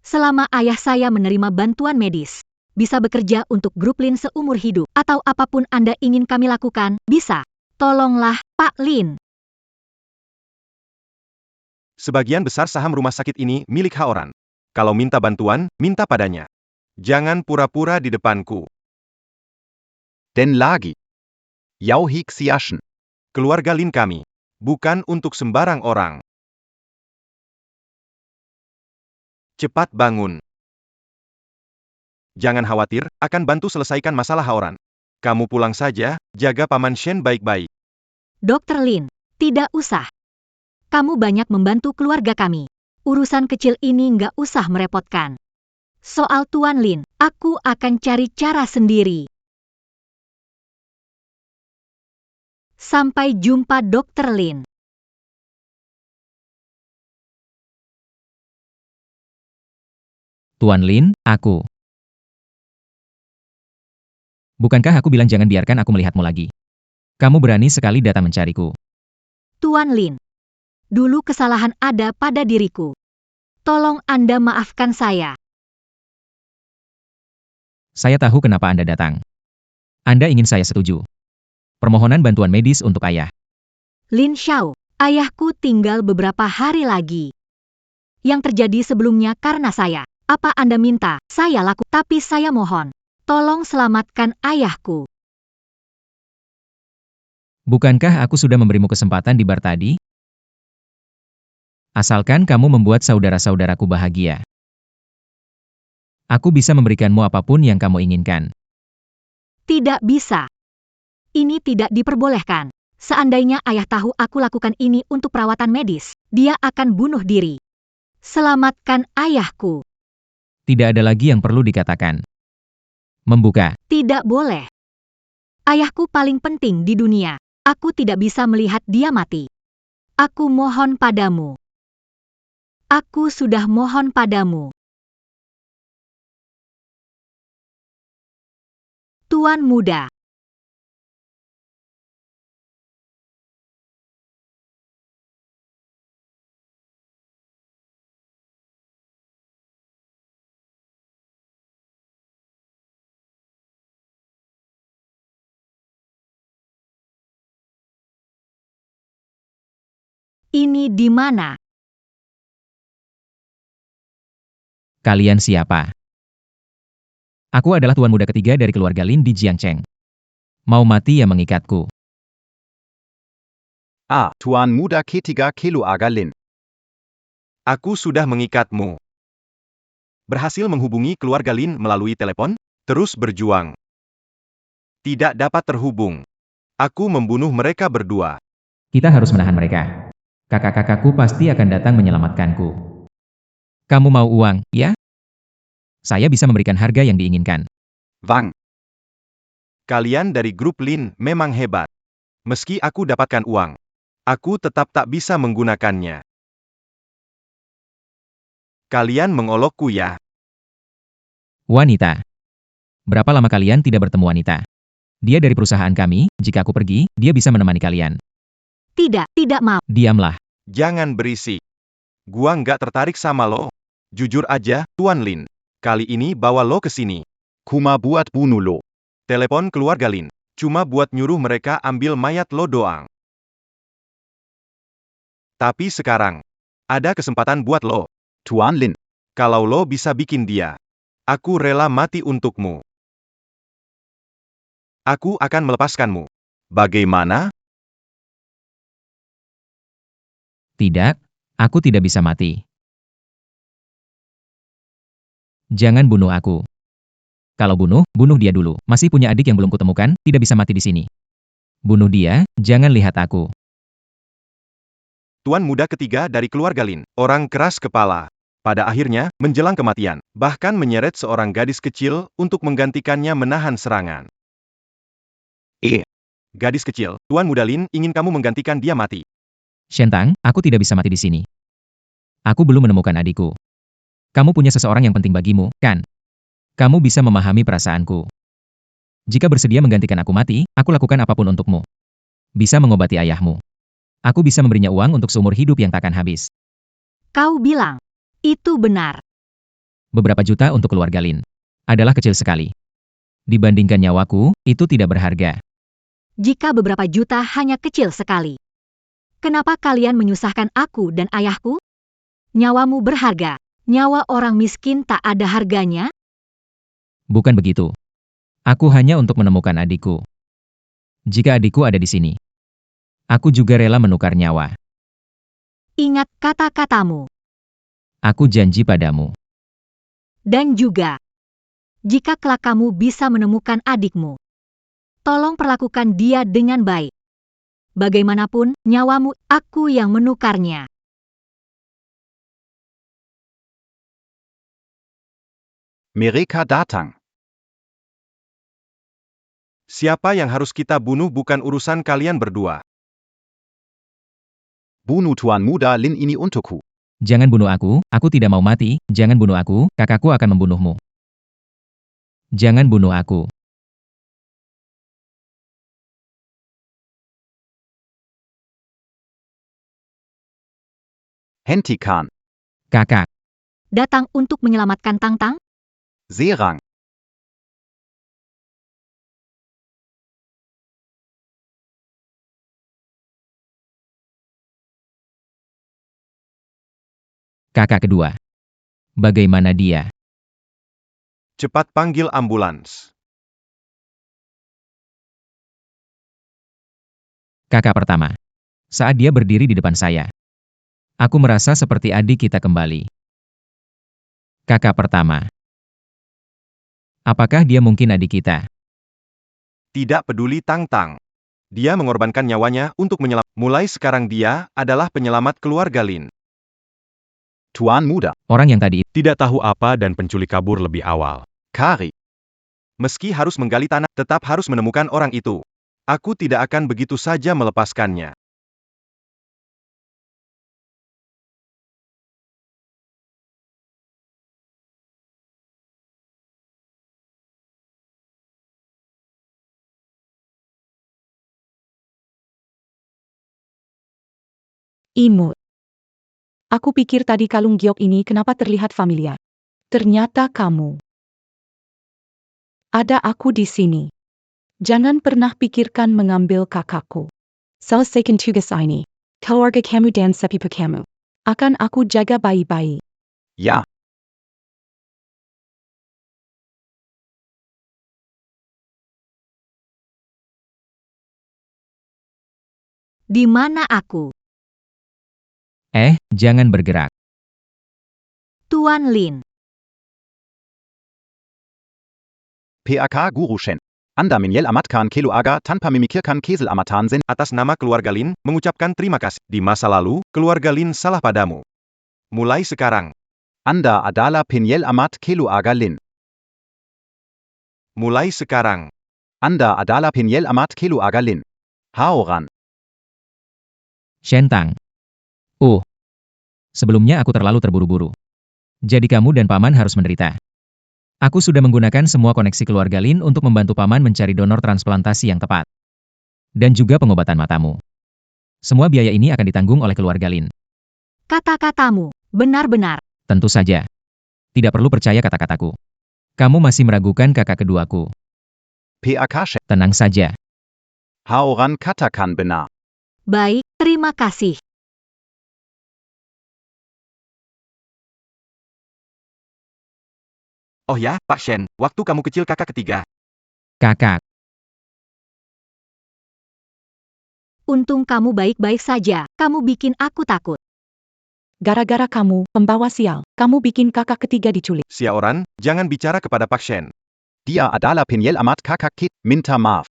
Selama ayah saya menerima bantuan medis, bisa bekerja untuk grup Lin seumur hidup, atau apapun Anda ingin kami lakukan, bisa. Tolonglah, Pak Lin. Sebagian besar saham rumah sakit ini milik Haoran. Kalau minta bantuan, minta padanya. Jangan pura-pura di depanku. Den lagi. Yao Hik Siaschen. Keluarga Lin kami. Bukan untuk sembarang orang. Cepat bangun. Jangan khawatir, akan bantu selesaikan masalah Haoran. Kamu pulang saja, jaga Paman Shen baik-baik. Dr. Lin, tidak usah. Kamu banyak membantu keluarga kami. Urusan kecil ini nggak usah merepotkan. Soal Tuan Lin, aku akan cari cara sendiri. Sampai jumpa Dr. Lin. Tuan Lin, aku. Bukankah aku bilang jangan biarkan aku melihatmu lagi? Kamu berani sekali datang mencariku. Tuan Lin, dulu kesalahan ada pada diriku. Tolong Anda maafkan saya. Saya tahu kenapa Anda datang. Anda ingin saya setuju. Permohonan bantuan medis untuk ayah. Lin Xiao, ayahku tinggal beberapa hari lagi. Yang terjadi sebelumnya karena saya. Apa Anda minta, saya laku. Tapi saya mohon, tolong selamatkan ayahku. Bukankah aku sudah memberimu kesempatan di bar tadi? Asalkan kamu membuat saudara-saudaraku bahagia. Aku bisa memberikanmu apapun yang kamu inginkan. Tidak bisa. Ini tidak diperbolehkan. Seandainya ayah tahu aku lakukan ini untuk perawatan medis, dia akan bunuh diri. Selamatkan ayahku. Tidak ada lagi yang perlu dikatakan. Membuka. Tidak boleh. Ayahku paling penting di dunia. Aku tidak bisa melihat dia mati. Aku mohon padamu. Aku sudah mohon padamu. Tuan muda. Ini di mana? Kalian siapa? Aku adalah tuan muda ketiga dari keluarga Lin di Jiangcheng. Mau mati yang mengikatku. Tuan muda ketiga keluarga Lin. Aku sudah mengikatmu. Berhasil menghubungi keluarga Lin melalui telepon? Terus berjuang. Tidak dapat terhubung. Aku membunuh mereka berdua. Kita harus menahan mereka. Kakak-kakakku pasti akan datang menyelamatkanku. Kamu mau uang, ya? Saya bisa memberikan harga yang diinginkan. Wang. Kalian dari grup Lin memang hebat. Meski aku dapatkan uang, aku tetap tak bisa menggunakannya. Kalian mengolokku ya? Wanita. Berapa lama kalian tidak bertemu wanita? Dia dari perusahaan kami, jika aku pergi, dia bisa menemani kalian. Tidak mau. Diamlah. Jangan berisik. Gua nggak tertarik sama lo. Jujur aja, Tuan Lin. Kali ini bawa lo ke sini. Kuma buat bunuh lo. Telepon keluarga Lin. Cuma buat nyuruh mereka ambil mayat lo doang. Tapi sekarang, ada kesempatan buat lo. Tuan Lin. Kalau lo bisa bikin dia, aku rela mati untukmu. Aku akan melepaskanmu. Bagaimana? Tidak, aku tidak bisa mati. Jangan bunuh aku. Kalau bunuh dia dulu. Masih punya adik yang belum kutemukan, tidak bisa mati di sini. Bunuh dia, jangan lihat aku. Tuan muda ketiga dari keluarga Lin, orang keras kepala. Pada akhirnya, menjelang kematian, bahkan menyeret seorang gadis kecil untuk menggantikannya menahan serangan. Gadis kecil, Tuan muda Lin ingin kamu menggantikan dia mati. Shentang, aku tidak bisa mati di sini. Aku belum menemukan adikku. Kamu punya seseorang yang penting bagimu, kan? Kamu bisa memahami perasaanku. Jika bersedia menggantikan aku mati, aku lakukan apapun untukmu. Bisa mengobati ayahmu. Aku bisa memberinya uang untuk seumur hidup yang takkan habis. Kau bilang. Itu benar. Beberapa juta untuk keluarga Lin. Adalah kecil sekali. Dibandingkan nyawaku, itu tidak berharga. Jika beberapa juta hanya kecil sekali. Kenapa kalian menyusahkan aku dan ayahku? Nyawamu berharga. Nyawa orang miskin tak ada harganya? Bukan begitu. Aku hanya untuk menemukan adikku. Jika adikku ada di sini, aku juga rela menukar nyawa. Ingat kata-katamu. Aku janji padamu. Dan juga, jika kelak kamu bisa menemukan adikmu, tolong perlakukan dia dengan baik. Bagaimanapun, nyawamu, aku yang menukarnya. Mereka datang. Siapa yang harus kita bunuh bukan urusan kalian berdua. Bunuh Tuan muda Lin ini untukku. Jangan bunuh aku tidak mau mati, jangan bunuh aku, kakakku akan membunuhmu. Jangan bunuh aku. Hentikan. Kakak, Datang untuk menyelamatkan Tang-Tang? Serang. kakak kedua. Bagaimana dia? Cepat panggil ambulans. Kakak pertama. Saat dia berdiri di depan saya, aku merasa seperti adik kita kembali. Kakak pertama. Apakah dia mungkin adik kita? Tidak peduli Tang Tang. Dia mengorbankan nyawanya untuk menyelamatkan. Mulai sekarang dia adalah penyelamat keluarga Lin. Tuan Muda. Orang yang tadi Tidak tahu apa dan penculik kabur lebih awal. Kari. Meski harus menggali tanah, tetap harus menemukan orang itu. Aku tidak akan begitu saja melepaskannya. Imut. Aku pikir tadi kalung giok ini kenapa terlihat familiar. Ternyata kamu. Ada aku di sini. Jangan pernah pikirkan mengambil kakakku. Selesaikan tugas ini. Keluarga kamu dan sepupu kamu. Akan aku jaga baik-baik. Ya. Di mana aku? jangan bergerak. Tuan Lin. PAK Guru Shen. Anda Minyel Amatkan Kelu Aga tanpa memikirkan Kesel Amatan Zen. Atas nama keluarga Lin, mengucapkan terima kasih. Di masa lalu, keluarga Lin salah padamu. Mulai sekarang. Anda adalah Pinyel Amat Kelu Aga Lin. Mulai sekarang. Anda adalah Pinyel Amat Kelu Aga Lin. Haoran. Shentang. Sebelumnya aku terlalu terburu-buru. Jadi kamu dan Paman harus menderita. Aku sudah menggunakan semua koneksi keluarga Lin untuk membantu Paman mencari donor transplantasi yang tepat. Dan juga pengobatan matamu. Semua biaya ini akan ditanggung oleh keluarga Lin. Kata-katamu, benar-benar. Tentu saja. Tidak perlu percaya kata-kataku. Kamu masih meragukan kakak keduaku. PAK Shen. Tenang saja. Haoran katakan benar. Baik, terima kasih. Oh ya, Pak Shen, waktu kamu kecil kakak ketiga. Kakak. Untung kamu baik-baik saja, kamu bikin aku takut. Gara-gara kamu, pembawa sial, kamu bikin kakak ketiga diculik. Xiaoran, jangan bicara kepada Pak Shen. Dia adalah Pinyel Amat Kakak Kit. Minta maaf.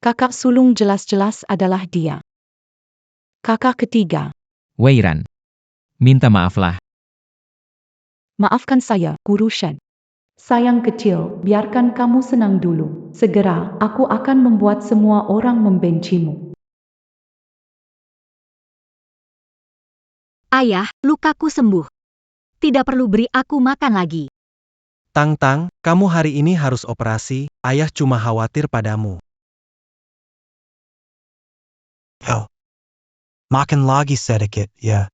Kakak sulung jelas-jelas adalah dia. Kakak ketiga. Weiran. Minta maaflah. Maafkan saya, Guru Shen. Sayang kecil, biarkan kamu senang dulu. Segera, aku akan membuat semua orang membencimu. Ayah, lukaku sembuh. Tidak perlu beri aku makan lagi. Tang Tang, kamu hari ini harus operasi, ayah cuma khawatir padamu. Oh. Makan lagi sedikit, ya.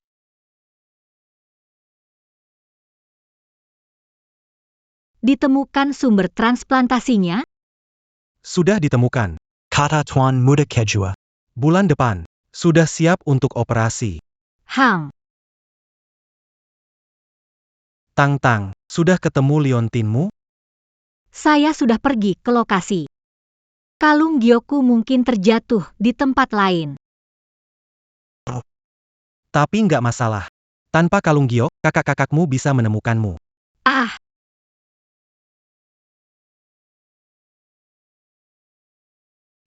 Ditemukan sumber transplantasinya? Sudah ditemukan. Kata Tuan Muda Kejua. Bulan depan. Sudah siap untuk operasi. Hang, Tang Tang, sudah ketemu liontinmu? saya sudah pergi ke lokasi. Kalung Gyoku mungkin terjatuh di tempat lain. Tapi nggak masalah. Tanpa kalung giok, kakak-kakakmu bisa menemukanmu. Ah,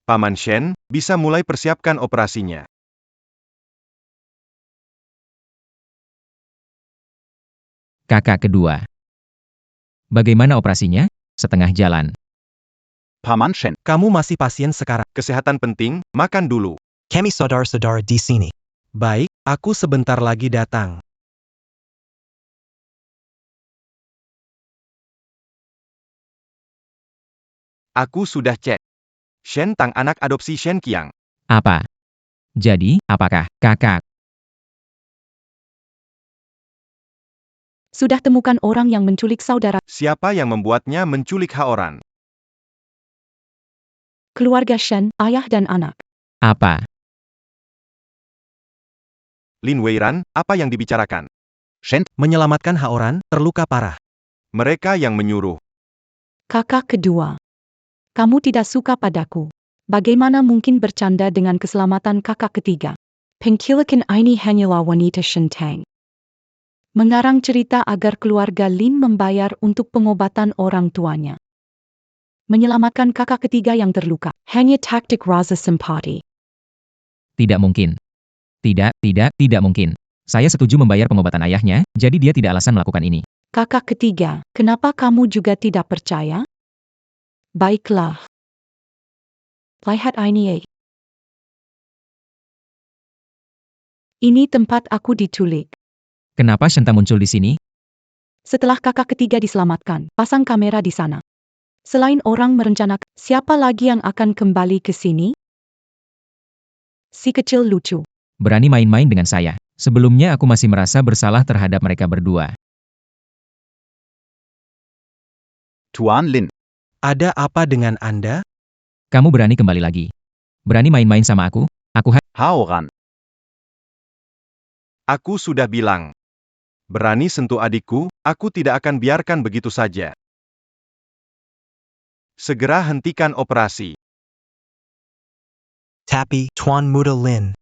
Paman Shen, bisa mulai persiapkan operasinya. Kakak kedua. Bagaimana operasinya? Setengah jalan. Paman Shen. Kamu masih pasien sekarang. Kesehatan penting, makan dulu. Kami saudara-saudara di sini. Baik, aku sebentar lagi datang. Aku sudah cek. Shen Tang anak adopsi Shen Qiang. Apa? Jadi, apakah kakak? Sudah temukan orang yang menculik saudara. Siapa yang membuatnya menculik Haoran? Keluarga Shen, ayah dan anak. Apa? Lin Weiran, apa yang dibicarakan? Shen. Menyelamatkan Haoran, terluka parah. Mereka yang menyuruh. Kakak kedua. Kamu tidak suka padaku. Bagaimana mungkin bercanda dengan keselamatan kakak ketiga? Penculikan ini hanyalah wanita Shentang. Mengarang cerita agar keluarga Lin membayar untuk pengobatan orang tuanya. Menyelamatkan kakak ketiga yang terluka. Hanya taktik rasa simpati. Tidak mungkin. Tidak mungkin. Saya setuju membayar pengobatan ayahnya, jadi dia tidak alasan melakukan ini. Kakak ketiga, kenapa kamu juga tidak percaya? Baiklah. Lihat ini. Ini tempat aku diculik. Kenapa Shenta muncul di sini? Setelah kakak ketiga diselamatkan, pasang kamera di sana. Selain orang merencanakan, siapa lagi yang akan kembali ke sini? Si kecil lucu. Berani main-main dengan saya. Sebelumnya aku masih merasa bersalah terhadap mereka berdua. Tuan Lin. Ada apa dengan Anda? Kamu berani kembali lagi. Berani main-main sama aku? Hao ran. Aku sudah bilang. Berani sentuh adikku, aku tidak akan biarkan begitu saja. Segera hentikan operasi. Tapi, Tuan Muda Lin.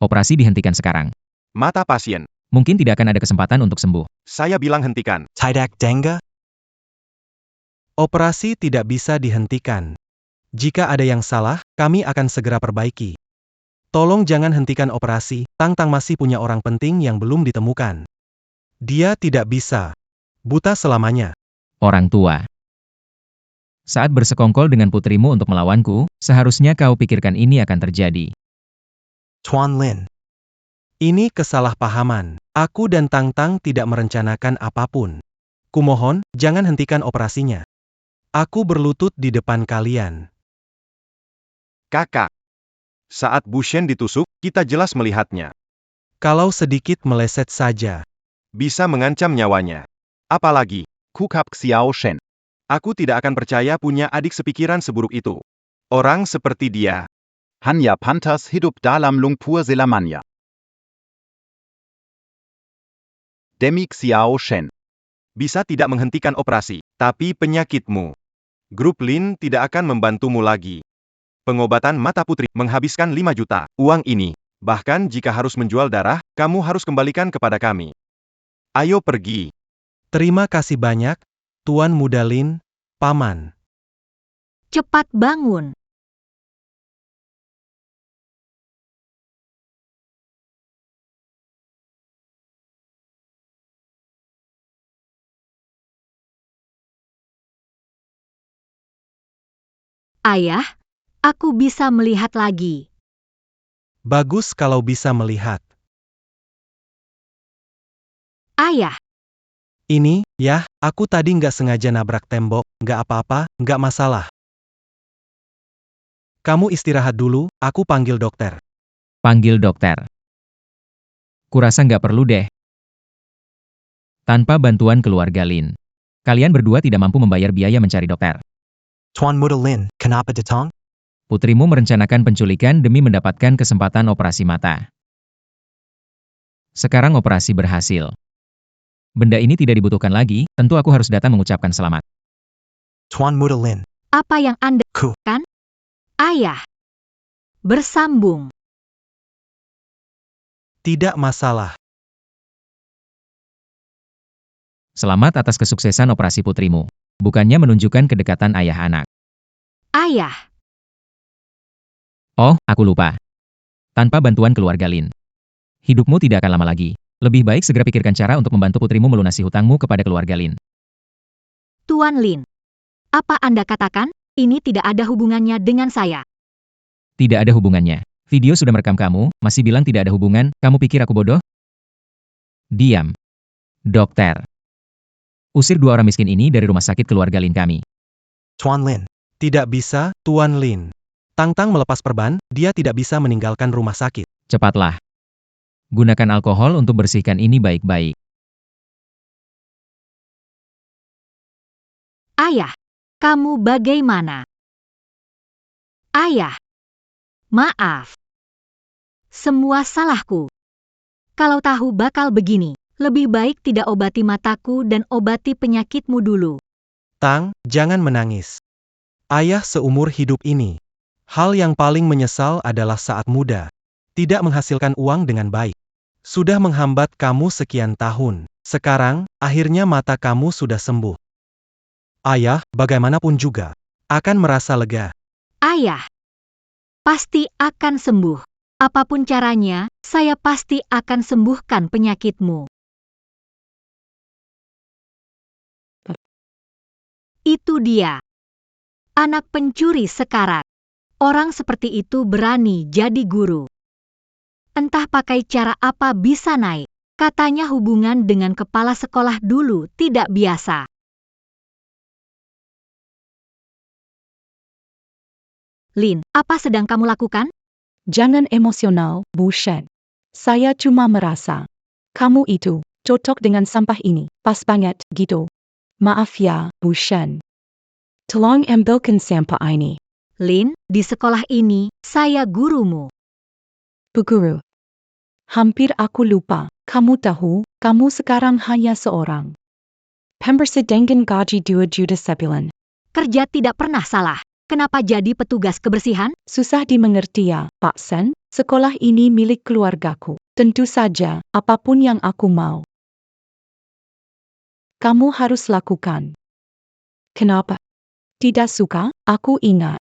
Operasi dihentikan sekarang. Mata pasien. Mungkin tidak akan ada kesempatan untuk sembuh. Saya bilang hentikan. Tidak Denga? Operasi tidak bisa dihentikan. Jika ada yang salah, kami akan segera perbaiki. Tolong jangan hentikan operasi, Tang Tang masih punya orang penting yang belum ditemukan. Dia tidak bisa buta selamanya. Orang tua. Saat bersekongkol dengan putrimu untuk melawanku, seharusnya kau pikirkan ini akan terjadi. Tuan Lin. Ini kesalahpahaman. Aku dan Tang Tang tidak merencanakan apapun. Kumohon, jangan hentikan operasinya. Aku berlutut di depan kalian. Kakak. Saat Bu Shen ditusuk, kita jelas melihatnya. Kalau sedikit meleset saja, Bisa mengancam nyawanya. Apalagi, Kukap Xiao Shen. aku tidak akan percaya punya adik sepikiran seburuk itu. Orang seperti dia. Hanya pantas hidup dalam lumpur selamanya. Demi Xiao Shen. Bisa tidak menghentikan operasi, tapi penyakitmu. Grup Lin tidak akan membantumu lagi. Pengobatan mata putri menghabiskan 5 juta uang ini. Bahkan jika harus menjual darah, kamu harus kembalikan kepada kami. Ayo pergi. terima kasih banyak, Tuan Muda Lin, Paman. Cepat bangun. Ayah, aku bisa melihat lagi. Bagus kalau bisa melihat. Ayah, Ini, yah, aku tadi nggak sengaja nabrak tembok, nggak apa-apa, nggak masalah. Kamu istirahat dulu, aku panggil dokter. Panggil dokter. Kurasa nggak perlu deh. Tanpa bantuan keluarga Lin, kalian berdua tidak mampu membayar biaya mencari dokter. Tuan Muda Lin, kenapa datang? Putrimu merencanakan penculikan demi mendapatkan kesempatan operasi mata. Sekarang operasi berhasil. Benda ini tidak dibutuhkan lagi, tentu aku harus datang mengucapkan selamat. Tuan Muda Lin. apa yang Anda Ku. kan? Ayah. Bersambung. Tidak masalah. Selamat atas kesuksesan operasi putrimu. Bukannya menunjukkan kedekatan ayah anak. Ayah. Oh, aku lupa. Tanpa bantuan keluarga Lin, hidupmu tidak akan lama lagi. Lebih baik segera pikirkan cara untuk membantu putrimu melunasi hutangmu kepada keluarga Lin. Tuan Lin. Apa Anda katakan? Ini tidak ada hubungannya dengan saya. Tidak ada hubungannya. Video sudah merekam kamu, masih bilang tidak ada hubungan, kamu pikir aku bodoh? Diam. Dokter. Usir dua orang miskin ini dari rumah sakit keluarga Lin kami. Tuan Lin. Tidak bisa, Tuan Lin. Tang Tang melepas perban, dia tidak bisa meninggalkan rumah sakit. Cepatlah. Gunakan alkohol untuk bersihkan ini baik-baik. Ayah. Kamu bagaimana? Ayah. Maaf. Semua salahku. Kalau tahu bakal begini, lebih baik tidak obati mataku dan obati penyakitmu dulu. Tang, jangan menangis. Ayah seumur hidup ini Hal yang paling menyesal adalah saat muda. Tidak menghasilkan uang dengan baik. Sudah menghambat kamu sekian tahun. Sekarang, akhirnya mata kamu sudah sembuh. Ayah, bagaimanapun juga, akan merasa lega. Ayah, pasti akan sembuh. Apapun caranya, saya pasti akan sembuhkan penyakitmu. Itu dia. Anak pencuri sekarat. Orang seperti itu berani jadi guru. Entah pakai cara apa bisa naik. Katanya hubungan dengan kepala sekolah dulu tidak biasa. Lin, apa sedang kamu lakukan? Jangan emosional, Bu Shen. Saya cuma merasa, kamu itu cocok dengan sampah ini. Pas banget, gitu. Maaf ya, Bu Shen. Tolong ambilkan sampah ini. Lin, di sekolah ini, saya gurumu. Bu Guru. Hampir aku lupa. Kamu tahu, kamu sekarang hanya seorang pembersih dengan gaji 2 juta sebulan. Kerja tidak pernah salah. Kenapa jadi petugas kebersihan? Susah dimengerti ya, Pak Sen. Sekolah ini milik keluargaku. Tentu saja, apapun yang aku mau, kamu harus lakukan. Kenapa? Tidak suka? Aku ingat.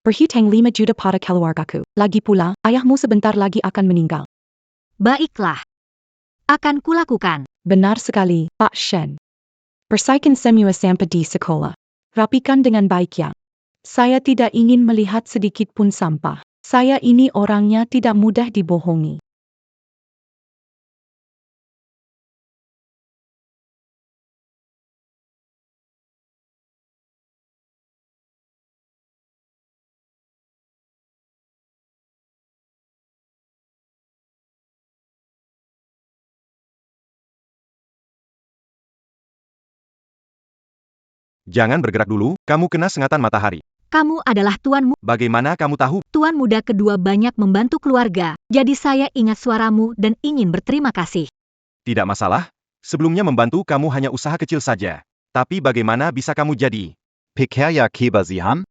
Berhutang 5 juta pada keluargaku. Lagi pula, ayahmu sebentar lagi akan meninggal. Baiklah. Akan kulakukan. Benar sekali, Pak Shen. Bersihkan semua sampah di sekolah. Rapikan dengan baik ya. Saya tidak ingin melihat sedikit pun sampah. Saya ini orangnya tidak mudah dibohongi. Jangan bergerak dulu, kamu kena sengatan matahari. Kamu adalah tuanmu. Bagaimana kamu tahu? Tuan muda kedua banyak membantu keluarga, jadi saya ingat suaramu dan ingin berterima kasih. Tidak masalah. Sebelumnya membantu kamu hanya usaha kecil saja. Tapi bagaimana bisa kamu jadi? Pekerja kebersihan?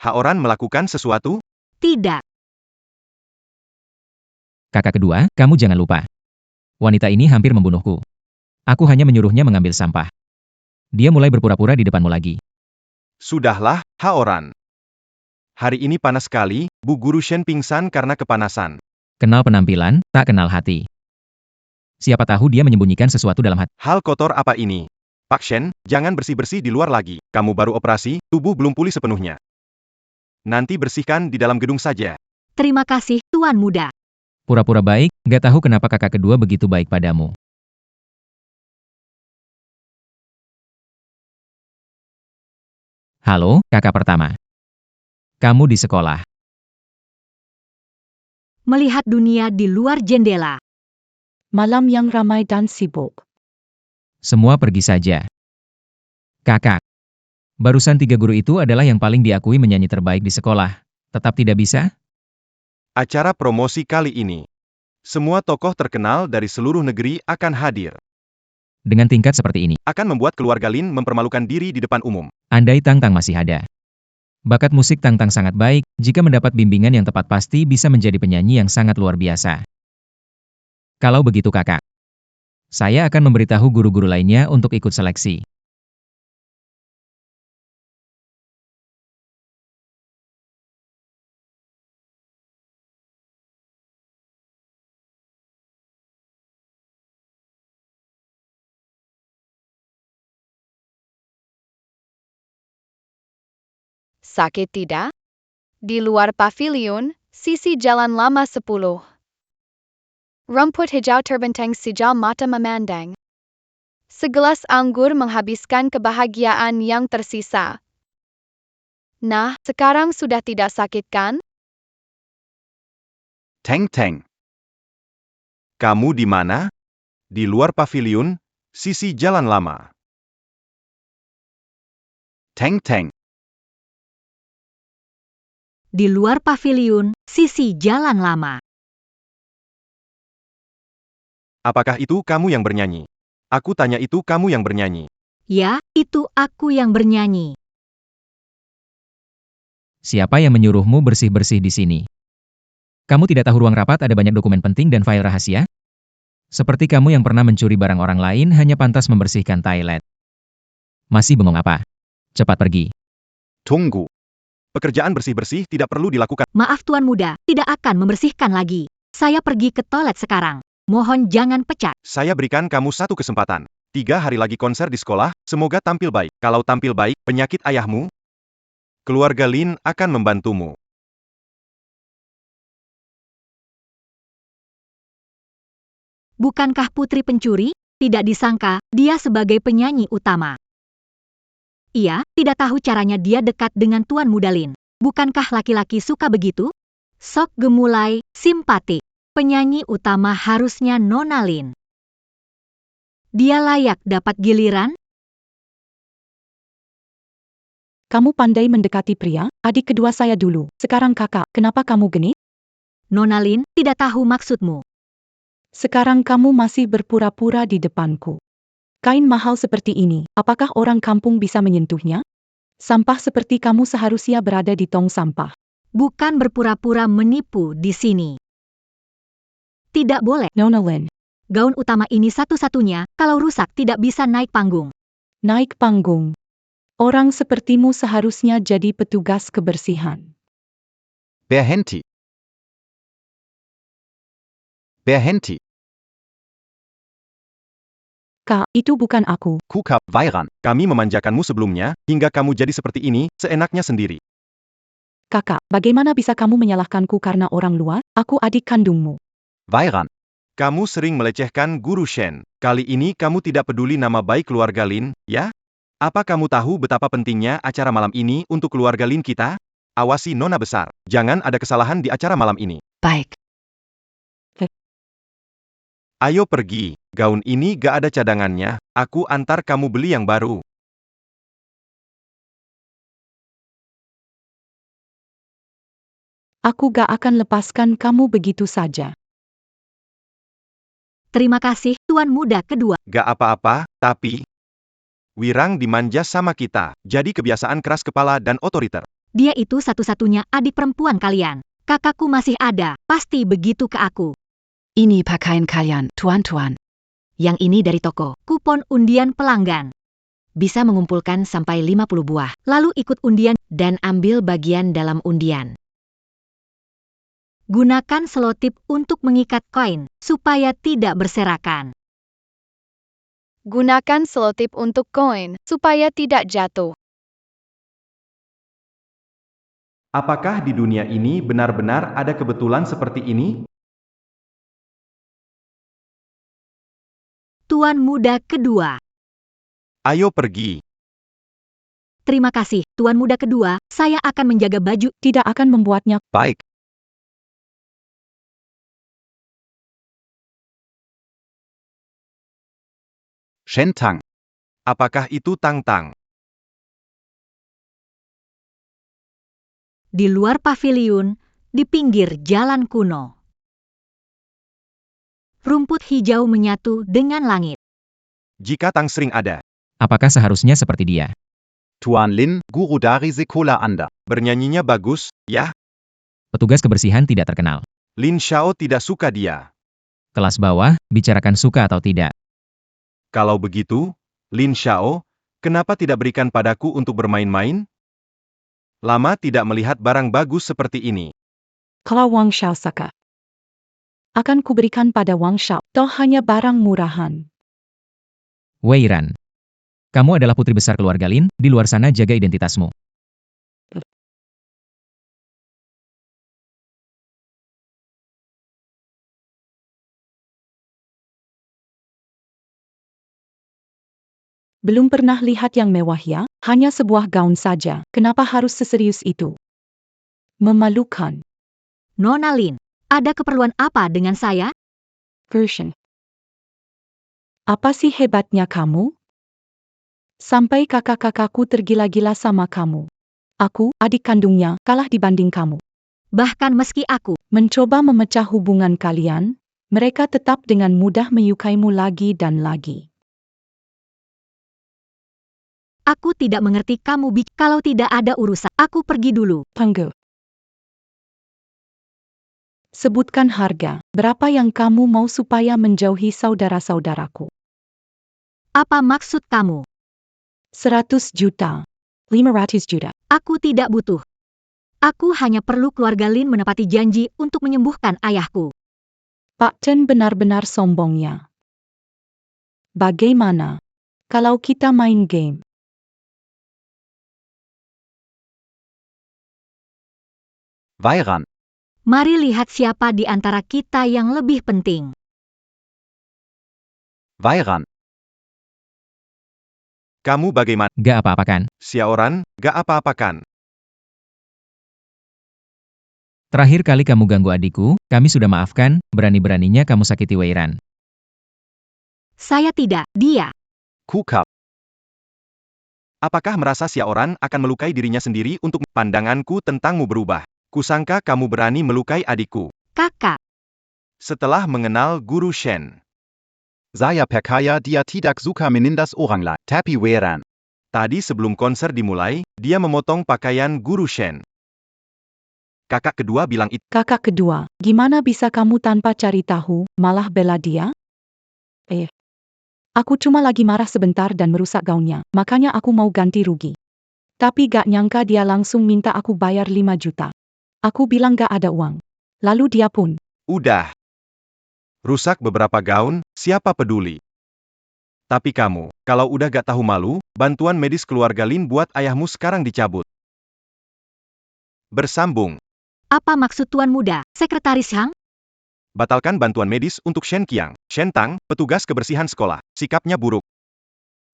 Haoran melakukan sesuatu? Tidak. Kakak kedua, kamu jangan lupa. Wanita ini hampir membunuhku. Aku hanya menyuruhnya mengambil sampah. Dia mulai berpura-pura di depanmu lagi. Sudahlah, Haoran. Hari ini panas sekali, Bu Guru Shen pingsan karena kepanasan. Kenal penampilan, tak kenal hati. Siapa tahu dia menyembunyikan sesuatu dalam hati. Hal kotor apa ini? Pak Shen, jangan bersih-bersih di luar lagi. Kamu baru operasi, tubuh belum pulih sepenuhnya. Nanti bersihkan di dalam gedung saja. Terima kasih, tuan muda. Pura-pura baik, gak tahu kenapa kakak kedua begitu baik padamu. Halo, kakak pertama. Kamu di sekolah. Melihat dunia di luar jendela. Malam yang ramai dan sibuk. Semua pergi saja. Kakak. Barusan 3 guru itu adalah yang paling diakui menyanyi terbaik di sekolah. Tetap tidak bisa? Acara promosi kali ini. Semua tokoh terkenal dari seluruh negeri akan hadir. Dengan tingkat seperti ini, Akan membuat keluarga Lin mempermalukan diri di depan umum. andai Tang Tang masih ada. Bakat musik Tang Tang sangat baik, jika mendapat bimbingan yang tepat pasti bisa menjadi penyanyi yang sangat luar biasa. Kalau begitu kakak, saya akan memberitahu guru-guru lainnya untuk ikut seleksi. Sakit tidak? Di luar pavilion, sisi jalan lama 10. Rumput hijau terbentang sejal mata memandang. Segelas anggur menghabiskan kebahagiaan yang tersisa. Nah, sekarang sudah tidak sakit kan? Teng Teng. Kamu di mana? Di luar pavilion, sisi jalan lama. Teng Teng. Di luar pavilion, sisi jalan lama. Apakah itu kamu yang bernyanyi? Aku tanya itu kamu yang bernyanyi. Ya, itu aku yang bernyanyi. Siapa yang menyuruhmu bersih-bersih di sini? Kamu tidak tahu ruang rapat ada banyak dokumen penting dan file rahasia? Seperti kamu yang pernah mencuri barang orang lain hanya pantas membersihkan toilet. Masih bengong apa? Cepat pergi. Tunggu. Pekerjaan bersih-bersih tidak perlu dilakukan. Maaf Tuan Muda, tidak akan membersihkan lagi. Saya pergi ke toilet sekarang. Mohon jangan pecat. Saya berikan kamu satu kesempatan. 3 hari lagi konser di sekolah, semoga tampil baik. Kalau tampil baik, penyakit ayahmu, keluarga Lin akan membantumu. Bukankah putri pencuri? Tidak disangka, dia sebagai penyanyi utama. Ia tidak tahu caranya dia dekat dengan Tuan Muda Lin. Bukankah laki-laki suka begitu? Sok gemulai, simpatik. Penyanyi utama harusnya Nona Lin. Dia layak dapat giliran? Kamu pandai mendekati pria, adik kedua saya dulu. Sekarang kakak, kenapa kamu genit? Nona Lin tidak tahu maksudmu. Sekarang kamu masih berpura-pura di depanku. Kain mahal seperti ini, apakah orang kampung bisa menyentuhnya? Sampah seperti kamu seharusnya berada di tong sampah. Bukan berpura-pura menipu di sini. Tidak boleh. Nona Lin, Gaun utama ini satu-satunya, kalau rusak tidak bisa naik panggung. naik panggung. Orang sepertimu seharusnya jadi petugas kebersihan. Berhenti. Berhenti. Kak, itu bukan aku. Kuka, Vairan. Kami memanjakanmu sebelumnya, hingga kamu jadi seperti ini, seenaknya sendiri. Kakak, bagaimana bisa kamu menyalahkanku karena orang luar? Aku adik kandungmu. Vairan. Kamu sering melecehkan Guru Shen. Kali ini kamu tidak peduli nama baik keluarga Lin, ya? Apa kamu tahu betapa pentingnya acara malam ini untuk keluarga Lin kita? Awasi Nona besar. Jangan ada kesalahan di acara malam ini. Baik. Ayo pergi. Gaun ini gak ada cadangannya. Aku antar kamu beli yang baru. Aku gak akan lepaskan kamu begitu saja. Terima kasih, Tuan Muda kedua. Gak apa-apa, tapi Wirang dimanja sama kita. Jadi kebiasaan keras kepala dan otoriter. Dia itu satu-satunya adik perempuan kalian. Kakakku masih ada, pasti begitu ke aku. Ini pakaian kalian, tuan-tuan. Yang ini dari toko, kupon undian pelanggan. Bisa mengumpulkan sampai 50 buah. Lalu ikut undian, Dan ambil bagian dalam undian. gunakan selotip untuk mengikat koin, supaya tidak berserakan. Gunakan selotip untuk koin, supaya tidak jatuh. Apakah di dunia ini benar-benar ada kebetulan seperti ini? Tuan Muda kedua. Ayo pergi. Terima kasih, Tuan Muda kedua, saya akan menjaga baju. Tidak akan membuatnya. Baik. Shen Tang. Apakah itu Tang-Tang? Di luar paviliun, di pinggir jalan kuno. Rumput hijau menyatu dengan langit. Jika Tang sering ada, Apakah seharusnya seperti dia? Tuan Lin, Guru dari sekolah Anda. bernyanyinya bagus, ya? Petugas kebersihan tidak terkenal. Lin Xiao tidak suka dia. Kelas bawah, bicarakan suka atau tidak. Kalau begitu, Lin Xiao, kenapa tidak berikan padaku untuk bermain-main? Lama tidak melihat barang bagus seperti ini. Kalau Wang Xiao suka, akan kuberikan pada Wang Xiao. Toh hanya barang murahan. Wei Ran. Kamu adalah putri besar keluarga Lin, di luar sana jaga identitasmu. Belum pernah lihat yang mewah ya, hanya sebuah gaun saja. Kenapa harus seserius itu? Memalukan. Nona Lin, ada keperluan apa dengan saya? Version. Apa sih hebatnya kamu? Sampai kakak-kakakku tergila-gila sama kamu. Aku, adik kandungnya, kalah dibanding kamu. Bahkan meski aku Mencoba memecah hubungan kalian, mereka tetap dengan mudah menyukaimu lagi dan lagi. Aku tidak mengerti kamu kalau tidak ada urusan. Aku pergi dulu. Tunggu. Sebutkan harga. Berapa yang kamu mau supaya menjauhi saudara-saudaraku? Apa maksud kamu? 100 juta. 500 juta. Aku tidak butuh. Aku hanya perlu keluarga Lin menepati janji untuk menyembuhkan ayahku. Pak Chen benar-benar sombongnya. Bagaimana kalau kita main game? Weiran. Mari lihat siapa di antara kita yang lebih penting. Weiran. Kamu bagaimana? Gak apa-apa kan? Xiaoran, gak apa-apa kan? Terakhir kali kamu ganggu adikku, kami sudah maafkan, berani-beraninya kamu sakiti Weiran. Saya tidak, dia. Kuka. Apakah merasa Xiaoran akan melukai dirinya sendiri untuk pandanganku tentangmu berubah? Kusangka kamu berani melukai adikku. Kakak. Setelah mengenal Guru Shen, Saya percaya dia tidak suka menindas orang lain. Tapi Weiran. tadi sebelum konser dimulai, dia memotong pakaian Guru Shen. Kakak kedua bilang itu. Kakak kedua, gimana bisa kamu tanpa cari tahu, malah bela dia? Aku cuma lagi marah sebentar dan merusak gaunnya, makanya aku mau ganti rugi. Tapi gak nyangka dia langsung minta aku bayar 5 juta. Aku bilang gak ada uang. Lalu dia pun. Udah. Rusak beberapa gaun, siapa peduli? Tapi kamu, kalau udah gak tahu malu, bantuan medis keluarga Lin buat ayahmu sekarang dicabut. Bersambung. Apa maksud Tuan Muda, Sekretaris Hang? Batalkan bantuan medis untuk Shen Qiang, Shen Tang, petugas kebersihan sekolah. Sikapnya buruk.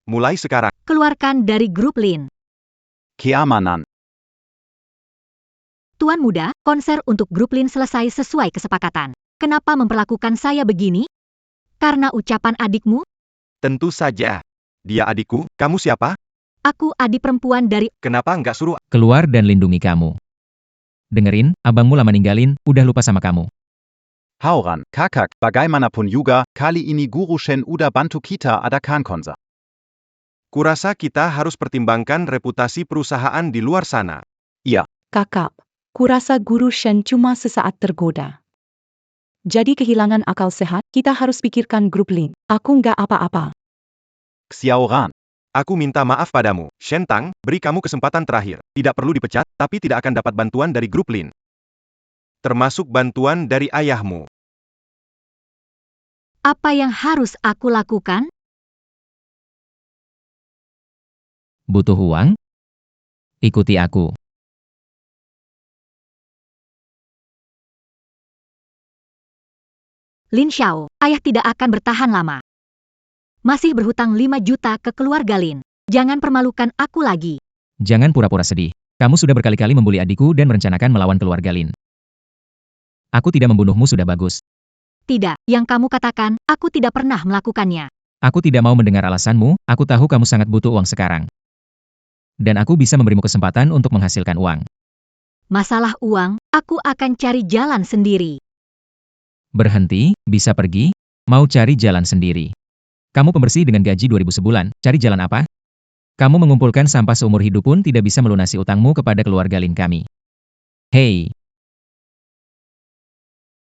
Mulai sekarang. Keluarkan dari grup Lin. Keamanan. Tuan Muda, konser untuk grup Lin selesai sesuai kesepakatan. Kenapa memperlakukan saya begini? Karena ucapan adikmu? Tentu saja. Dia adikku, kamu siapa? Aku adik perempuan dari... Kenapa nggak suruh? Keluar dan lindungi kamu. Dengerin, abangmu lama ninggalin, udah lupa sama kamu. Hauran. Kakak, bagaimanapun juga, kali ini Guru Shen udah bantu kita adakan konser. Kurasa kita harus pertimbangkan reputasi perusahaan di luar sana. Iya. Kakak, kurasa Guru Shen cuma sesaat tergoda. Jadi kehilangan akal sehat, kita harus pikirkan grup Lin. Aku nggak apa-apa. Xiaoran. Aku minta maaf padamu, Shen Tang, beri kamu kesempatan terakhir. Tidak perlu dipecat, tapi tidak akan dapat bantuan dari grup Lin. Termasuk bantuan dari ayahmu. Apa yang harus aku lakukan? Butuh uang? Ikuti aku. Lin Xiao, ayah tidak akan bertahan lama. Masih berhutang 5 juta ke keluarga Lin. Jangan permalukan aku lagi. Jangan pura-pura sedih. Kamu sudah berkali-kali membuli adikku dan merencanakan melawan keluarga Lin. Aku tidak membunuhmu sudah bagus. Tidak, yang kamu katakan, aku tidak pernah melakukannya. Aku tidak mau mendengar alasanmu, aku tahu kamu sangat butuh uang sekarang. Dan aku bisa memberimu kesempatan untuk menghasilkan uang. Masalah uang, aku akan cari jalan sendiri. Berhenti, bisa pergi, mau cari jalan sendiri. Kamu pembersih dengan gaji 2.000 sebulan, cari jalan apa? Kamu mengumpulkan sampah seumur hidup pun tidak bisa melunasi utangmu kepada keluarga Lin kami. Hei!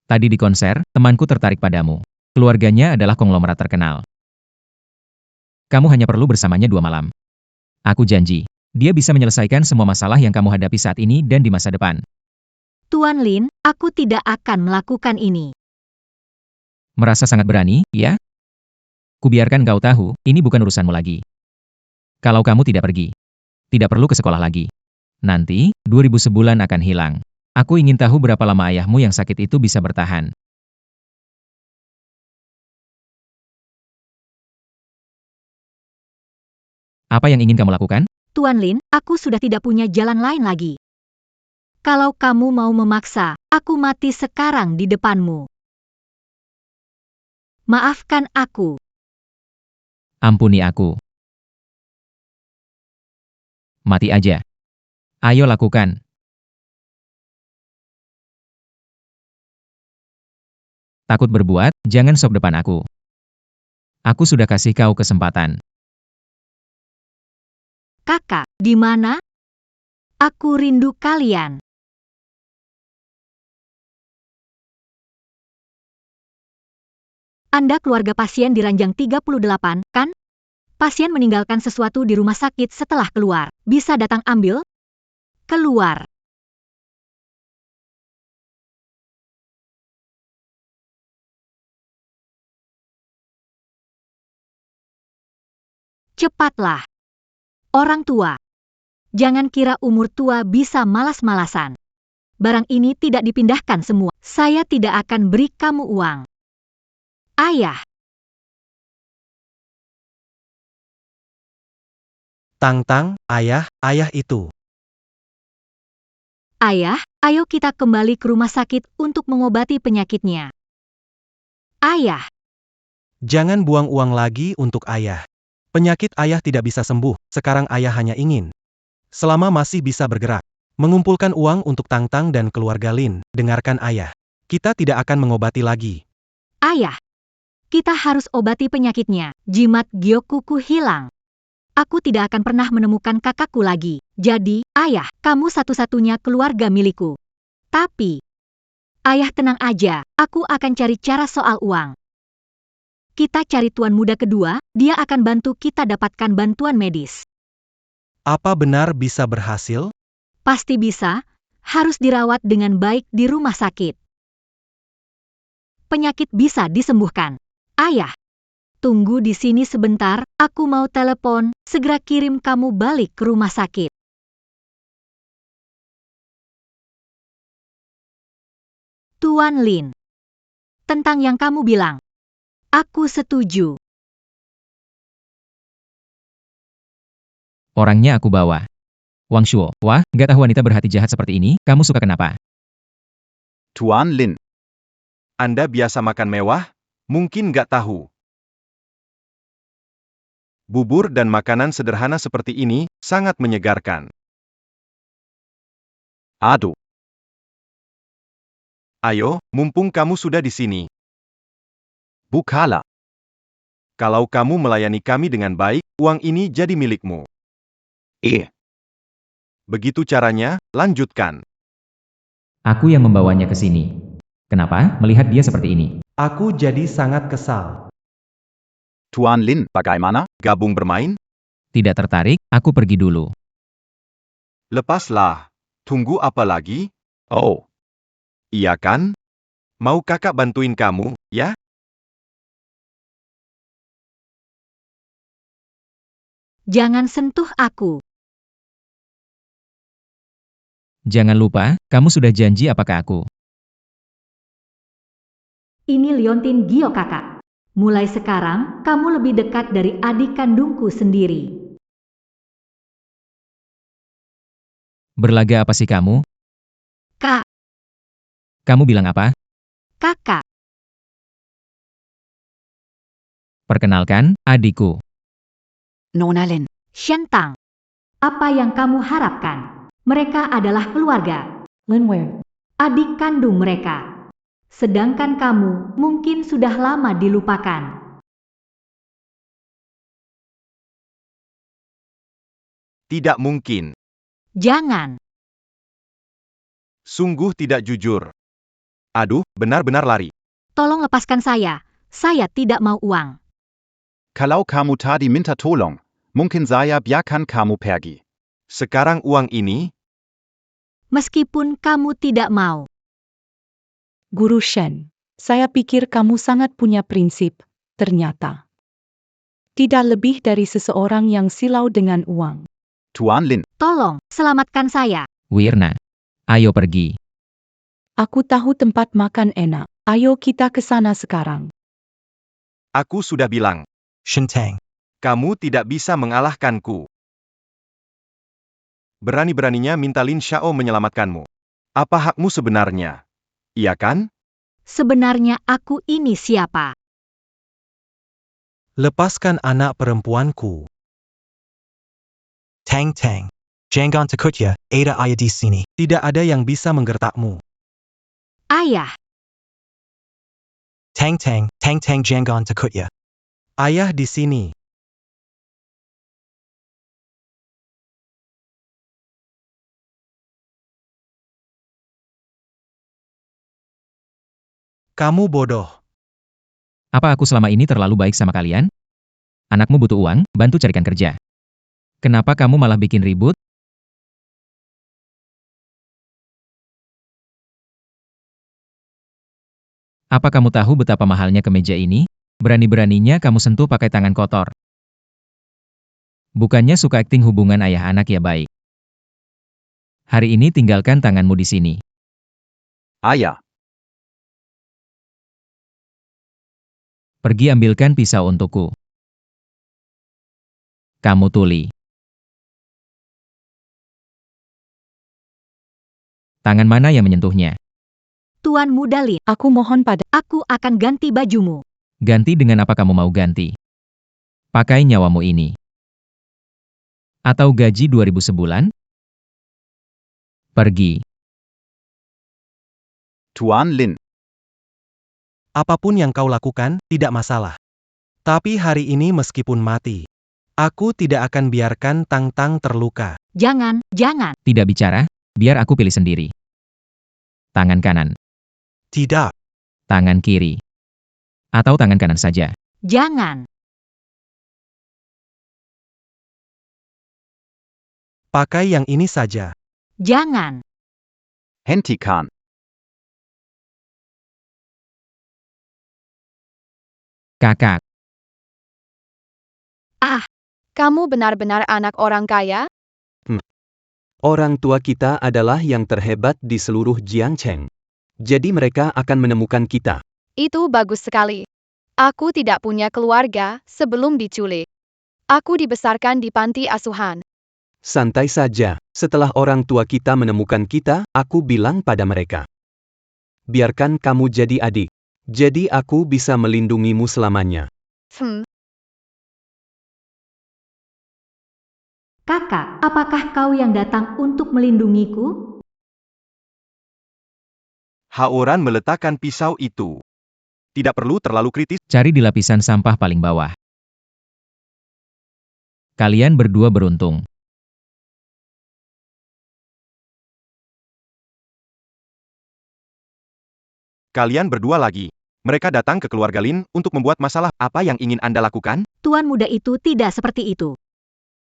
Tadi di konser, temanku tertarik padamu. Keluarganya adalah konglomerat terkenal. Kamu hanya perlu bersamanya 2 malam. Aku janji, dia bisa menyelesaikan semua masalah yang kamu hadapi saat ini dan di masa depan. Tuan Lin, aku tidak akan melakukan ini. Merasa sangat berani, ya? Kubiarkan kau tahu, ini bukan urusanmu lagi. Kalau kamu tidak pergi, tidak perlu ke sekolah lagi. Nanti, 2.000 sebulan akan hilang. Aku ingin tahu berapa lama ayahmu yang sakit itu bisa bertahan. Apa yang ingin kamu lakukan? Tuan Lin, aku sudah tidak punya jalan lain lagi. Kalau kamu mau memaksa, aku mati sekarang di depanmu. Maafkan aku. Ampuni aku. Mati aja. Ayo lakukan. Takut berbuat, jangan sok depan aku. Aku sudah kasih kau kesempatan. Di mana? Aku rindu kalian. Anda keluarga pasien di ranjang 38, kan? Pasien meninggalkan sesuatu di rumah sakit setelah keluar. Bisa datang ambil? Keluar. Cepatlah. Orang tua. Jangan kira umur tua bisa malas-malasan. Barang ini tidak dipindahkan semua. Saya tidak akan beri kamu uang. Ayah. Tang-tang, ayah itu. Ayah, ayo kita kembali ke rumah sakit untuk mengobati penyakitnya. Ayah. Jangan buang uang lagi untuk ayah. Penyakit ayah tidak bisa sembuh, sekarang ayah hanya ingin. Selama masih bisa bergerak, mengumpulkan uang untuk Tang-tang dan keluarga Lin. Dengarkan ayah. Kita tidak akan mengobati lagi. Ayah. Kita harus obati penyakitnya. Jimat Gyokuku hilang. Aku tidak akan pernah menemukan kakakku lagi. Jadi, ayah, kamu satu-satunya keluarga milikku. Tapi, ayah tenang aja, aku akan cari cara soal uang. Kita cari tuan muda kedua, dia akan bantu kita dapatkan bantuan medis. Apa benar bisa berhasil? Pasti bisa, harus dirawat dengan baik di rumah sakit. Penyakit bisa disembuhkan. Ayah, tunggu di sini sebentar, aku mau telepon, segera kirim kamu balik ke rumah sakit. Tuan Lin. Tentang yang kamu bilang. Aku setuju. Orangnya aku bawa. Wang Shuo, wah, nggak tahu wanita berhati jahat seperti ini, kamu suka kenapa? Tuan Lin. Anda biasa makan mewah? Mungkin nggak tahu. Bubur dan makanan sederhana seperti ini sangat menyegarkan. Aduh. Ayo, mumpung kamu sudah di sini. Bukala. Kalau kamu melayani kami dengan baik, uang ini jadi milikmu. Begitu caranya, lanjutkan. Aku yang membawanya ke sini. Kenapa? Melihat dia seperti ini. Aku jadi sangat kesal. Tuan Lin, bagaimana? Gabung bermain? Tidak tertarik, aku pergi dulu. Lepaslah. Tunggu apa lagi? Oh. Iya kan? Mau kakak bantuin kamu, ya? Jangan sentuh aku. Jangan lupa, kamu sudah janji apa ke aku? Ini Liontin Gio kakak. Mulai sekarang, kamu lebih dekat dari adik kandungku sendiri. Berlaga apa sih kamu? Kak, Kamu bilang apa? kakak. Perkenalkan, adikku. Nona Lin. Shentang. Apa yang kamu harapkan? Mereka adalah keluarga. Linware. Adik kandung mereka. Sedangkan kamu mungkin sudah lama dilupakan. Tidak mungkin. Jangan. Sungguh tidak jujur. Aduh, benar-benar lari. Tolong lepaskan saya. Saya tidak mau uang. Kalau kamu tadi minta tolong, mungkin saya biarkan kamu pergi. Sekarang uang ini, Meskipun kamu tidak mau. Guru Shen, saya pikir kamu sangat punya prinsip, ternyata. Tidak lebih dari seseorang yang silau dengan uang. Tuan Lin. Tolong, selamatkan saya. Wirna. Ayo pergi. Aku tahu tempat makan enak. Ayo kita ke sana sekarang. aku sudah bilang, Shintang. kamu tidak bisa mengalahkanku. Berani-beraninya minta Lin Xiao menyelamatkanmu. Apa hakmu sebenarnya? Iya kan? Sebenarnya aku ini siapa? Lepaskan anak perempuanku. Tang Tang. Jangan takutnya, ada ayah di sini. Tidak ada yang bisa menggertakmu. Ayah. Tang Tang jangan takutnya. Ayah di sini. Kamu bodoh. Apa aku selama ini terlalu baik sama kalian? Anakmu butuh uang, bantu carikan kerja. Kenapa kamu malah bikin ribut? Apa kamu tahu betapa mahalnya kemeja ini? Berani-beraninya kamu sentuh pakai tangan kotor. Bukannya suka akting hubungan ayah anak ya baik. Hari ini tinggalkan tanganmu di sini. Ayah. Pergi ambilkan pisau untukku. Kamu tuli. Tangan mana yang menyentuhnya? Tuan Muda Lin, Aku mohon pada aku akan ganti bajumu. Ganti dengan apa kamu mau ganti? Pakai nyawamu ini. Atau gaji 2000 sebulan? Pergi. Tuan Lin. Apapun yang kau lakukan, tidak masalah. Tapi hari ini meskipun mati, aku tidak akan biarkan Tang Tang terluka. Jangan, jangan. Tidak bicara, biar aku pilih sendiri. Tangan kanan, Tidak. tangan kiri, atau tangan kanan saja. Jangan. Pakai yang ini saja. Jangan. Hentikan. Kakak, Kamu benar-benar anak orang kaya? Orang tua kita adalah yang terhebat di seluruh Jiangcheng. Jadi mereka akan menemukan kita. Itu bagus sekali. Aku tidak punya keluarga sebelum diculik. Aku dibesarkan di panti asuhan. Santai saja, setelah orang tua kita menemukan kita, aku bilang pada mereka. Biarkan kamu jadi adik. Jadi aku bisa melindungimu selamanya. Kakak, apakah kau yang datang untuk melindungiku? Haoran meletakkan pisau itu. Tidak perlu terlalu kritis. cari di lapisan sampah paling bawah. Kalian berdua beruntung. Kalian berdua lagi. Mereka datang ke keluarga Lin untuk membuat masalah. Apa yang ingin Anda lakukan? Tuan muda itu tidak seperti itu.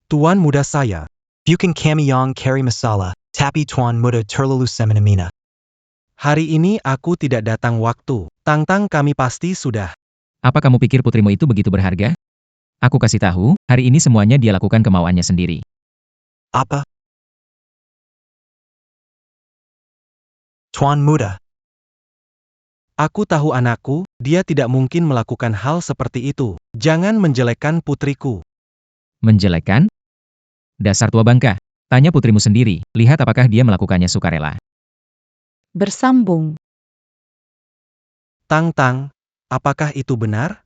Tuan muda saya. Bukan kami yang carry masalah, tapi tuan muda terlalu semena-mena. Hari ini aku tidak datang waktu. Tang Tang kami pasti sudah. Apa kamu pikir putrimu itu begitu berharga? Aku kasih tahu, hari ini semuanya dia lakukan kemauannya sendiri. Apa? Tuan muda. Aku tahu anakku, dia tidak mungkin melakukan hal seperti itu. Jangan menjelekkan putriku. Menjelekkan? Dasar tua bangka. Tanya putrimu sendiri, lihat apakah dia melakukannya sukarela. bersambung. Tang Tang, apakah itu benar?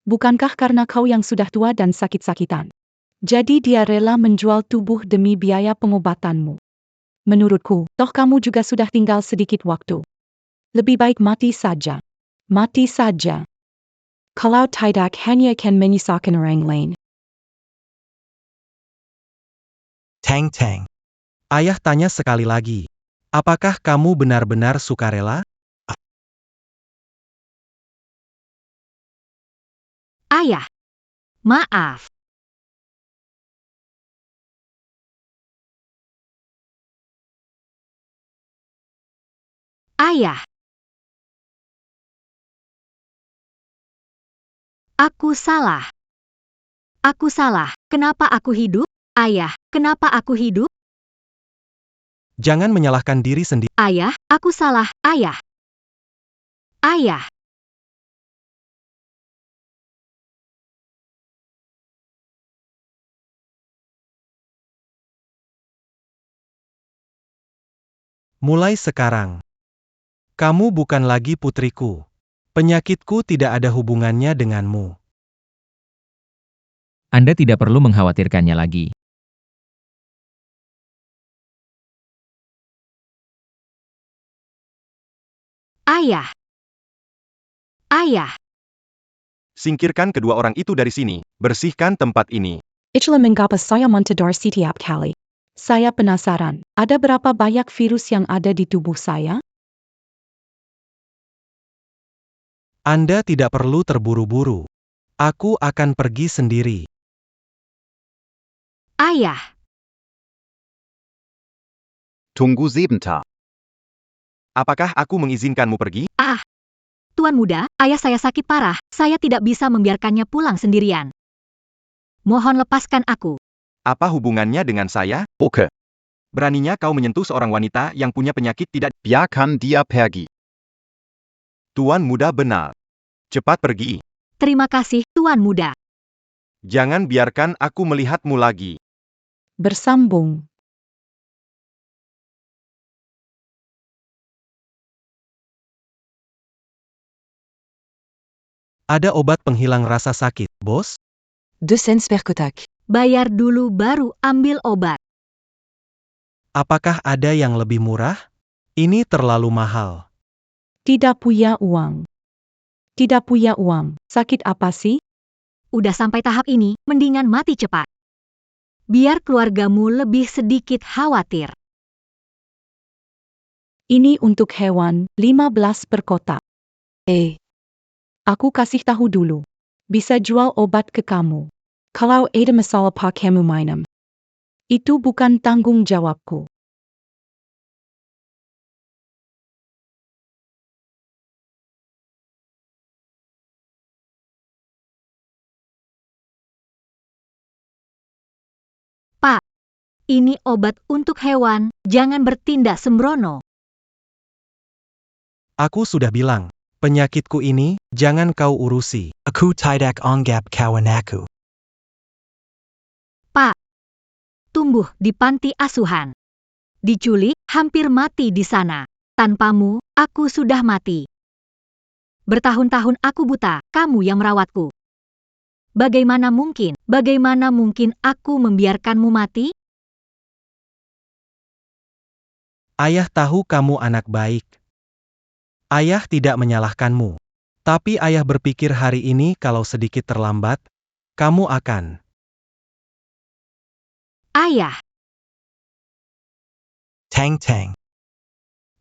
Bukankah karena kau yang sudah tua dan sakit-sakitan? Jadi dia rela menjual tubuh demi biaya pengobatanmu. Menurutku, toh kamu juga sudah tinggal sedikit waktu. Lebih baik mati saja. Mati saja. Kalau tidak hanya akan menyusahkan orang lain. Tang Tang. Ayah tanya sekali lagi. Apakah kamu benar-benar sukarela? Ayah. Maaf. Ayah. Aku salah. Aku salah. Kenapa aku hidup? Ayah, kenapa aku hidup? Jangan menyalahkan diri sendiri. Ayah, aku salah. Ayah. Ayah. Mulai sekarang, kamu bukan lagi putriku. Penyakitku tidak ada hubungannya denganmu. Anda tidak perlu mengkhawatirkannya lagi. Ayah. Ayah. Singkirkan kedua orang itu dari sini. Bersihkan tempat ini. Itulah mengapa saya mentedor setiap kali. Saya penasaran, ada berapa banyak virus yang ada di tubuh saya? Anda tidak perlu terburu-buru. Aku akan pergi sendiri. Ayah, Tunggu sebentar. Apakah aku mengizinkanmu pergi? Tuan Muda, ayah saya sakit parah. Saya tidak bisa membiarkannya pulang sendirian. Mohon lepaskan aku. Apa hubungannya dengan saya? Oke, Beraninya kau menyentuh seorang wanita yang punya penyakit tidak... biarkan dia pergi. Tuan Muda benar. Cepat pergi. Terima kasih, Tuan Muda. Jangan biarkan aku melihatmu lagi. Bersambung. Ada obat penghilang rasa sakit, bos? 2 cents per kotak. Bayar dulu baru ambil obat. Apakah ada yang lebih murah? Ini terlalu mahal. Tidak punya uang. Tidak punya uang. Sakit apa sih? Udah sampai tahap ini, mendingan mati cepat. Biar keluargamu lebih sedikit khawatir. Ini untuk hewan, 15 per kotak. Aku kasih tahu dulu. Bisa jual obat ke kamu. Kalau ada masalah pak kamu minum. Itu bukan tanggung jawabku. Pak, ini obat untuk hewan, jangan bertindak sembrono. Aku sudah bilang, penyakitku ini, jangan kau urusi. Aku tidak anggap kawan aku. Pak, tumbuh di panti asuhan. Diculik, hampir mati di sana. Tanpamu, aku sudah mati. Bertahun-tahun aku buta, kamu yang merawatku. Bagaimana mungkin aku membiarkanmu mati? Ayah tahu kamu anak baik. Ayah tidak menyalahkanmu. Tapi ayah berpikir hari ini kalau sedikit terlambat, kamu akan. Ayah, Tang.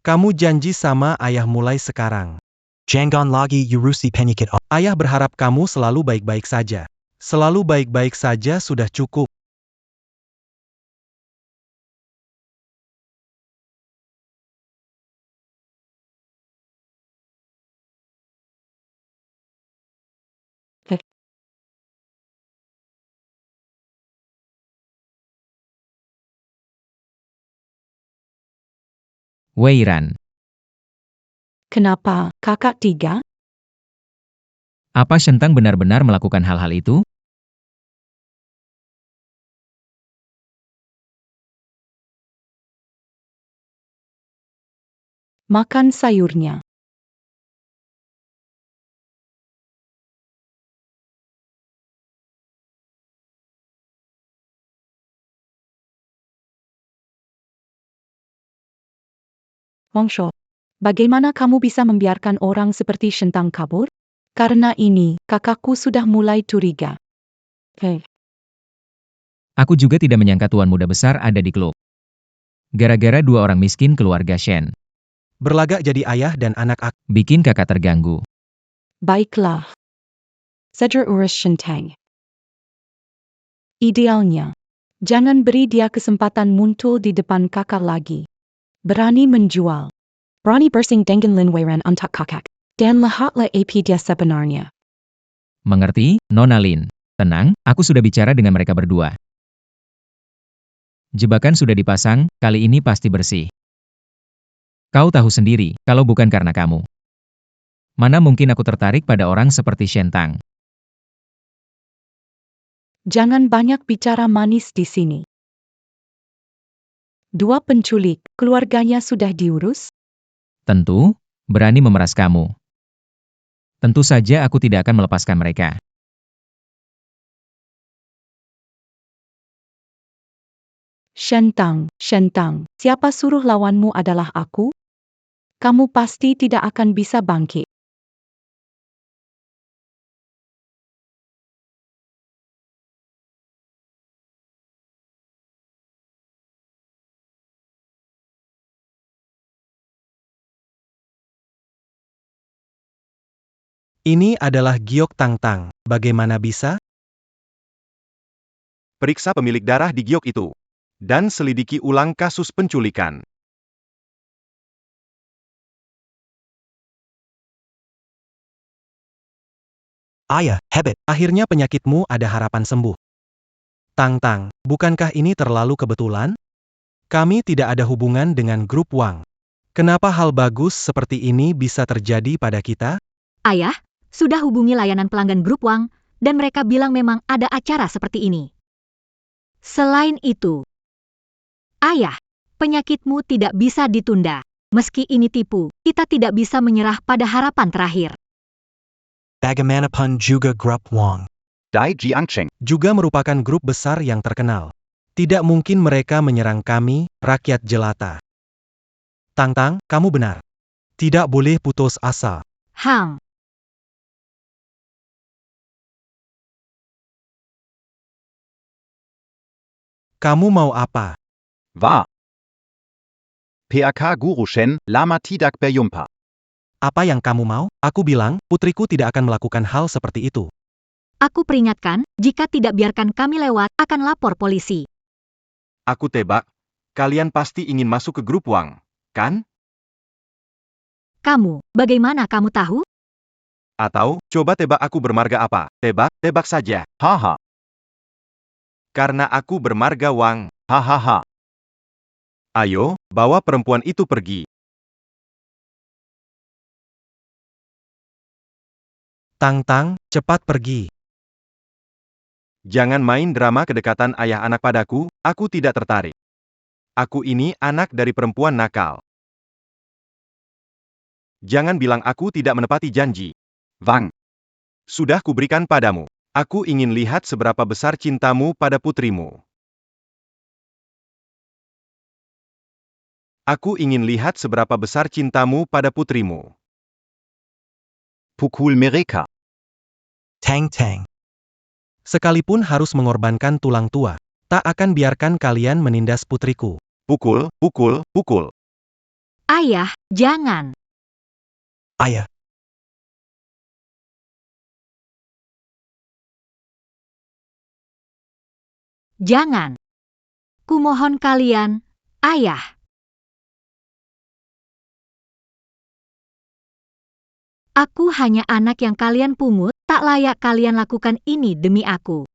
Kamu janji sama ayah mulai sekarang. Jangan lagi urusi penyakit. Ayah berharap kamu selalu baik-baik saja. Selalu baik-baik saja sudah cukup. Weiran, Kenapa, kakak tiga? apa Shentang benar-benar melakukan hal-hal itu? Makan sayurnya. Wongsho, bagaimana kamu bisa membiarkan orang seperti Shentang kabur? Karena ini, kakakku sudah mulai curiga. Aku juga tidak menyangka Tuan Muda besar ada di klub. Gara-gara dua orang miskin keluarga Shen. Berlagak jadi ayah dan anak aku. Bikin kakak terganggu. Baiklah. Sejar urus Shentang. Idealnya, jangan beri dia kesempatan muncul di depan kakak lagi. Berani menjual. Berani bersing dengan Lin Weiran untuk kakak. Dan lihatlah AP dia sebenarnya. Mengerti, Nona Lin? Tenang, aku sudah bicara dengan mereka berdua. Jebakan sudah dipasang, kali ini pasti bersih. Kau tahu sendiri, kalau bukan karena kamu. Mana mungkin aku tertarik pada orang seperti Shentang. Jangan banyak bicara manis di sini. Dua penculik, keluarganya sudah diurus? Tentu, berani memeras kamu. Tentu saja aku tidak akan melepaskan mereka. Shentang, siapa suruh lawanmu adalah aku? Kamu pasti tidak akan bisa bangkit. Ini adalah giok Tang-Tang. Bagaimana bisa? Periksa pemilik darah di giok itu. Dan selidiki ulang kasus penculikan. Ayah, hebat. Akhirnya penyakitmu ada harapan sembuh. Tang-Tang, bukankah ini terlalu kebetulan? Kami tidak ada hubungan dengan grup Wang. Kenapa hal bagus seperti ini bisa terjadi pada kita? Ayah, sudah hubungi layanan pelanggan grup Wang, dan mereka bilang memang ada acara seperti ini. Selain itu, Ayah, penyakitmu tidak bisa ditunda. Meski ini tipu, kita tidak bisa menyerah pada harapan terakhir. Bagaimana juga grup Wong. Dai Jiangcheng. Juga merupakan grup besar yang terkenal. Tidak mungkin mereka menyerang kami, rakyat jelata. Tang-Tang, kamu benar. Tidak boleh putus asa. Hang, Kamu mau apa? Wa. PAK Guru Shen, Lama Tidak Berjumpa. Apa yang kamu mau? Aku bilang, putriku tidak akan melakukan hal seperti itu. aku peringatkan, jika tidak biarkan kami lewat, akan lapor polisi. Aku tebak, kalian pasti ingin masuk ke grup Wang, kan? Kamu, bagaimana kamu tahu? Atau, coba tebak aku bermarga apa? Tebak saja. Haha. Karena aku bermarga Wang. Hahaha. Ayo, bawa perempuan itu pergi. Tang-Tang, cepat pergi. Jangan main drama kedekatan ayah anak padaku, aku tidak tertarik. Aku ini anak dari perempuan nakal. Jangan bilang aku tidak menepati janji. Wang. Sudah kuberikan padamu. Aku ingin lihat seberapa besar cintamu pada putrimu. Aku ingin lihat seberapa besar cintamu pada putrimu. Pukul mereka. Tang-Tang. Sekalipun harus mengorbankan tulang tua, tak akan biarkan kalian menindas putriku. Pukul, pukul, pukul. Ayah, jangan. Ayah. Jangan. Kumohon kalian, ayah. Aku hanya anak yang kalian pungut, tak layak kalian lakukan ini demi aku.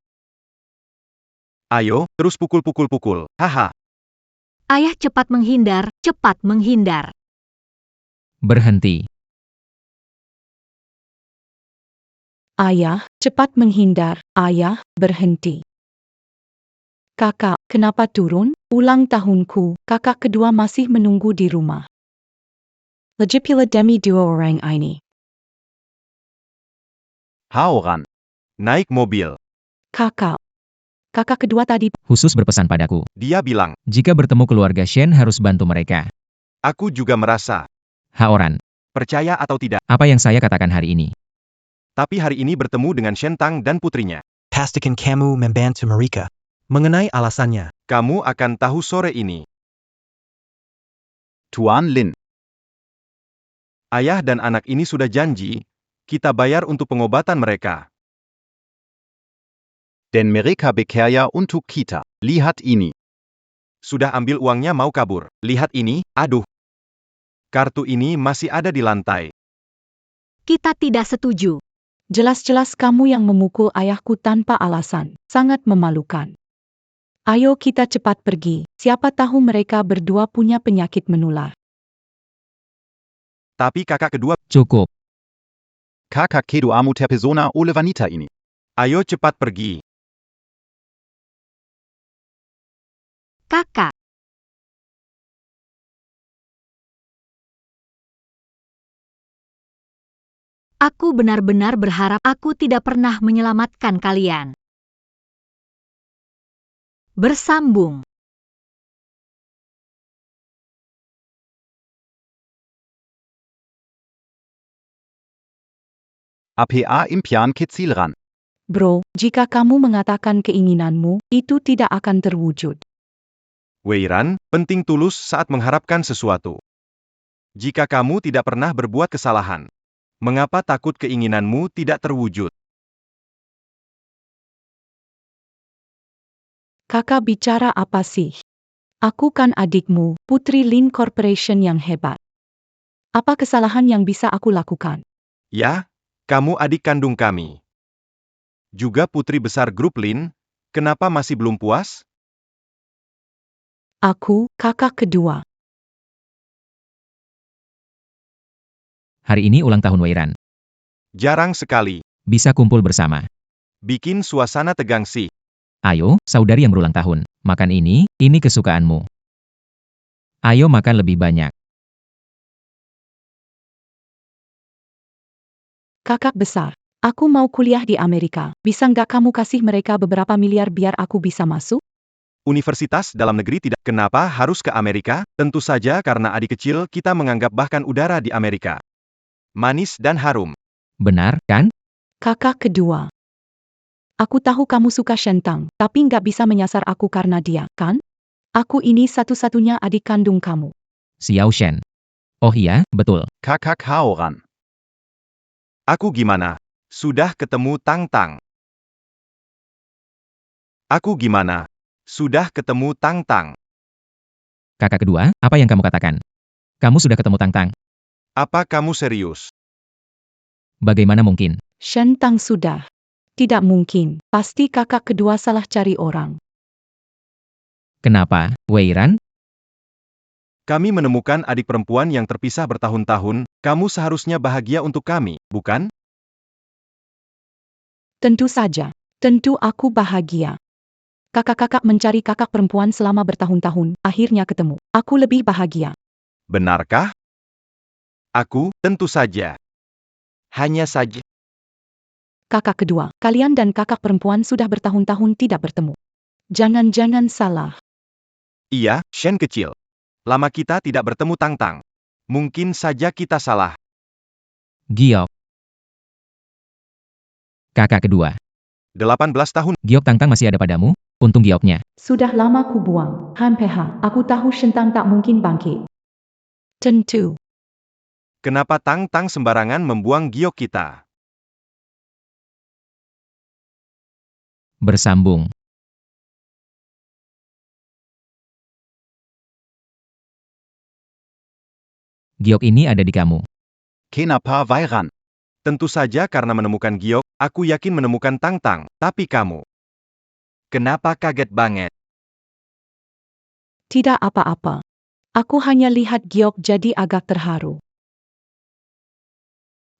Ayo, terus pukul-pukul-pukul. Haha. Ayah cepat menghindar, cepat menghindar. Berhenti. Ayah, cepat menghindar. Ayah, berhenti. Kakak, kenapa turun? Ulang tahunku, kakak kedua masih menunggu di rumah. Lagipula demi dua orang ini. Haoran. Naik mobil. Kakak. Kakak kedua tadi. Khusus berpesan padaku. Dia bilang, Jika bertemu keluarga Shen harus bantu mereka. aku juga merasa. Haoran, Percaya atau tidak, apa yang saya katakan hari ini? tapi hari ini bertemu dengan Shen Tang dan putrinya. Pastikan kamu membantu mereka. Mengenai alasannya, Kamu akan tahu sore ini. Tuan Lin. Ayah dan anak ini sudah janji, kita bayar untuk pengobatan mereka. Den mereka bekerja untuk kita. Lihat ini. Sudah ambil uangnya mau kabur. Lihat ini, aduh. Kartu ini masih ada di lantai. Kita tidak setuju. Jelas-jelas kamu yang memukul ayahku tanpa alasan. Sangat memalukan. Ayo kita cepat pergi. Siapa tahu mereka berdua punya penyakit menular. Tapi kakak kedua, Cukup. Kakak kedu amu ter persona ole wanita ini. ayo cepat pergi. Kakak. Aku benar-benar berharap aku tidak pernah menyelamatkan kalian. Bersambung. APA impian kecilran. Bro, jika kamu mengatakan keinginanmu, itu tidak akan terwujud. Weiran, penting tulus saat mengharapkan sesuatu. Jika kamu tidak pernah berbuat kesalahan, Mengapa takut keinginanmu tidak terwujud? Kakak bicara apa sih? Aku kan adikmu, Putri Lin Corporation yang hebat. Apa kesalahan yang bisa aku lakukan? Ya, kamu adik kandung kami. Juga putri besar grup Lin, kenapa masih belum puas? Aku, kakak kedua. Hari ini ulang tahun Weiran. Jarang sekali. Bisa kumpul bersama. Bikin suasana tegang sih. Ayo, saudari yang berulang tahun, makan ini kesukaanmu. Ayo makan lebih banyak. Kakak besar, aku mau kuliah di Amerika. Bisa nggak kamu kasih mereka beberapa miliar biar aku bisa masuk? Universitas dalam negeri tidak. Kenapa harus ke Amerika? Tentu saja karena adik kecil kita menganggap bahkan udara di Amerika manis dan harum. Benar, kan? Kakak kedua. Aku tahu kamu suka Shentang, tapi nggak bisa menyasar aku karena dia, kan? Aku ini satu-satunya adik kandung kamu. Xiao Shen. Oh iya, betul. Kakak Haoran. Aku gimana? Sudah ketemu Tang Tang. Aku gimana? Sudah ketemu Tang Tang. Kakak kedua, apa yang kamu katakan? Kamu sudah ketemu Tang Tang. Apa kamu serius? Bagaimana mungkin? Shentang sudah. Tidak mungkin, pasti kakak kedua salah cari orang. Kenapa, Weiran? Kami menemukan adik perempuan yang terpisah bertahun-tahun, kamu seharusnya bahagia untuk kami, bukan? Tentu saja, tentu aku bahagia. Kakak-kakak mencari kakak perempuan selama bertahun-tahun, akhirnya ketemu. Aku lebih bahagia. Benarkah? Aku, tentu saja. Hanya saja. Kakak kedua, kalian dan kakak perempuan sudah bertahun-tahun tidak bertemu. Jangan-jangan salah. Iya, Shen kecil. Lama kita tidak bertemu Tang Tang. Mungkin saja kita salah. Giok. Kakak kedua. 18 tahun. Giok Tang Tang masih ada padamu? Untung gioknya. Sudah lama ku buang. PH, aku tahu Shentang tak mungkin bangkit. Tentu. Kenapa Tang Tang sembarangan membuang giok kita? Bersambung. Giok ini ada di kamu. Kenapa Weiran? Tentu saja karena menemukan giok, aku yakin menemukan Tang Tang, tapi kamu. Kenapa kaget banget? Tidak apa-apa. Aku hanya lihat giok jadi agak terharu.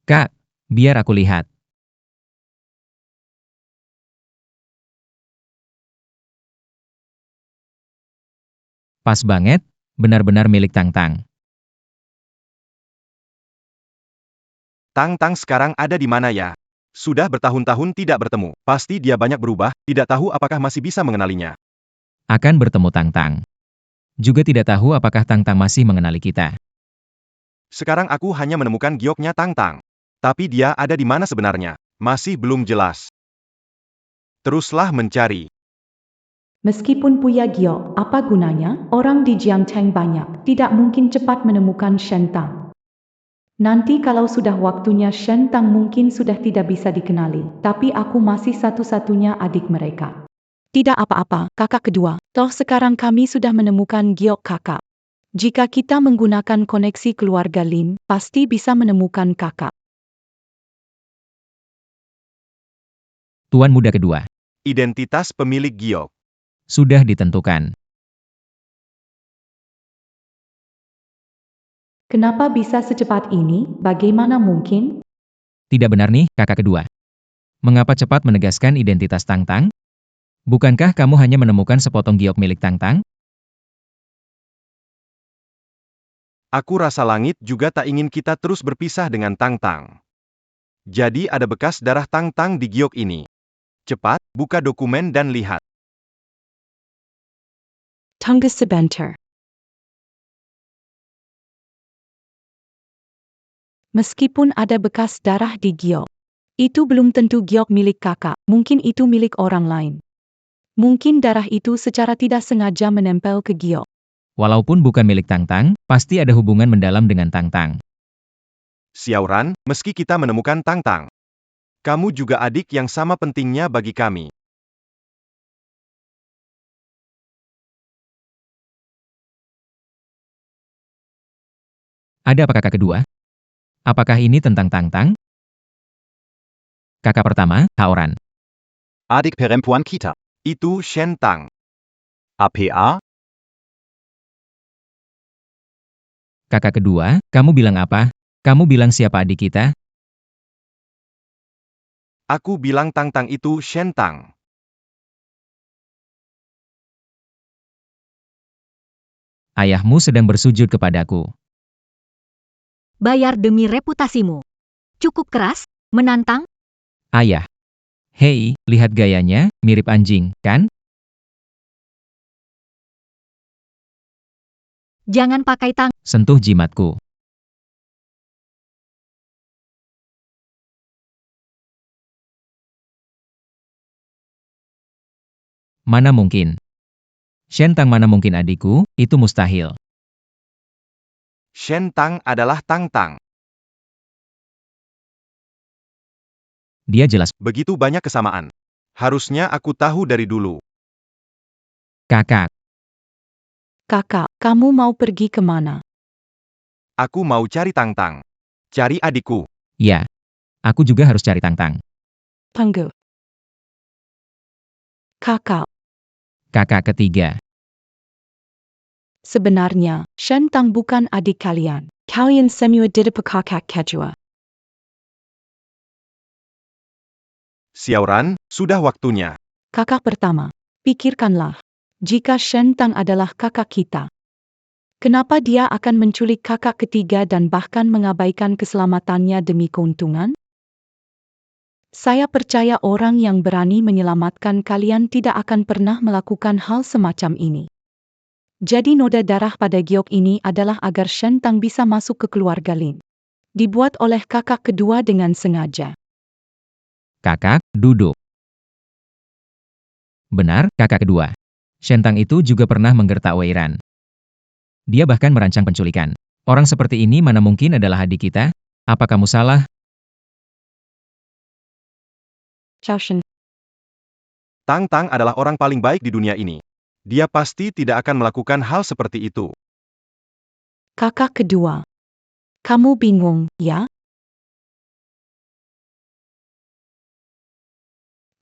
Kak, biar aku lihat. Pas banget, benar-benar milik Tang Tang. Tang Tang sekarang ada di mana ya? Sudah bertahun-tahun tidak bertemu. Pasti dia banyak berubah, tidak tahu apakah masih bisa mengenalinya. Akan bertemu Tang Tang. Juga tidak tahu apakah Tang Tang masih mengenali kita. Sekarang aku hanya menemukan gioknya Tang Tang. Tapi dia ada di mana sebenarnya? Masih belum jelas. Teruslah mencari. Meskipun punya giok, apa gunanya? Orang di Jiangteng banyak, tidak mungkin cepat menemukan Shentang. Nanti kalau sudah waktunya Shentang mungkin sudah tidak bisa dikenali, tapi aku masih satu-satunya adik mereka. Tidak apa-apa, kakak kedua, toh sekarang kami sudah menemukan giok kakak. Jika kita menggunakan koneksi keluarga Lin, pasti bisa menemukan kakak. Tuan muda kedua. Identitas pemilik giok. Sudah ditentukan. Kenapa bisa secepat ini? Bagaimana mungkin? Tidak benar nih, kakak kedua. Mengapa cepat menegaskan identitas Tang Tang? Bukankah kamu hanya menemukan sepotong giok milik Tang Tang? Aku rasa langit juga tak ingin kita terus berpisah dengan Tang Tang. Jadi ada bekas darah Tang Tang di giok ini. Cepat, buka dokumen dan lihat. Tunggu sebentar. Meskipun ada bekas darah di giok, itu belum tentu giok milik kakak, mungkin itu milik orang lain. Mungkin darah itu secara tidak sengaja menempel ke giok. Walaupun bukan milik Tang Tang, pasti ada hubungan mendalam dengan Tang Tang. Xiaoran, meski kita menemukan Tang Tang, kamu juga adik yang sama pentingnya bagi kami. Ada apa kakak kedua? Apakah ini tentang Tang Tang? Kakak pertama, Haoran. Adik perempuan kita. Itu Shen Tang. APA? Kakak kedua, kamu bilang apa? Kamu bilang siapa adik kita? Aku bilang Tang Tang itu Shen Tang. Ayahmu sedang bersujud kepadaku. Bayar demi reputasimu. Cukup keras, menantang, Ayah. Hei, lihat gayanya, mirip anjing, kan? jangan pakai tang. Sentuh jimatku. Mana mungkin? Shen Tang mana mungkin adikku, itu mustahil. Shen Tang adalah Tang Tang. Dia jelas. Begitu banyak kesamaan. Harusnya aku tahu dari dulu. Kakak. Kakak, kamu mau pergi kemana? Aku mau cari Tang Tang. Cari adikku. Ya. Aku juga harus cari Tang Tang. Tunggu. Kakak, Kakak ketiga. sebenarnya, Shen Tang bukan adik kalian. Kalian semua tidak kakak kedua. Xiaoran, sudah waktunya. Kakak pertama, pikirkanlah. Jika Shen Tang adalah kakak kita, kenapa dia akan menculik kakak ketiga dan bahkan mengabaikan keselamatannya demi keuntungan? Saya percaya orang yang berani menyelamatkan kalian tidak akan pernah melakukan hal semacam ini. Jadi noda darah pada giok ini adalah agar Shen Tang bisa masuk ke keluarga Lin. Dibuat oleh kakak kedua dengan sengaja. Kakak, duduk. Benar, kakak kedua. Shen Tang itu juga pernah menggertak Weiran. Dia bahkan merancang penculikan. Orang seperti ini mana mungkin adalah adik kita? Apa kamu salah? Cao Shen, Tang Tang adalah orang paling baik di dunia ini. Dia pasti tidak akan melakukan hal seperti itu. kakak kedua. Kamu bingung, ya?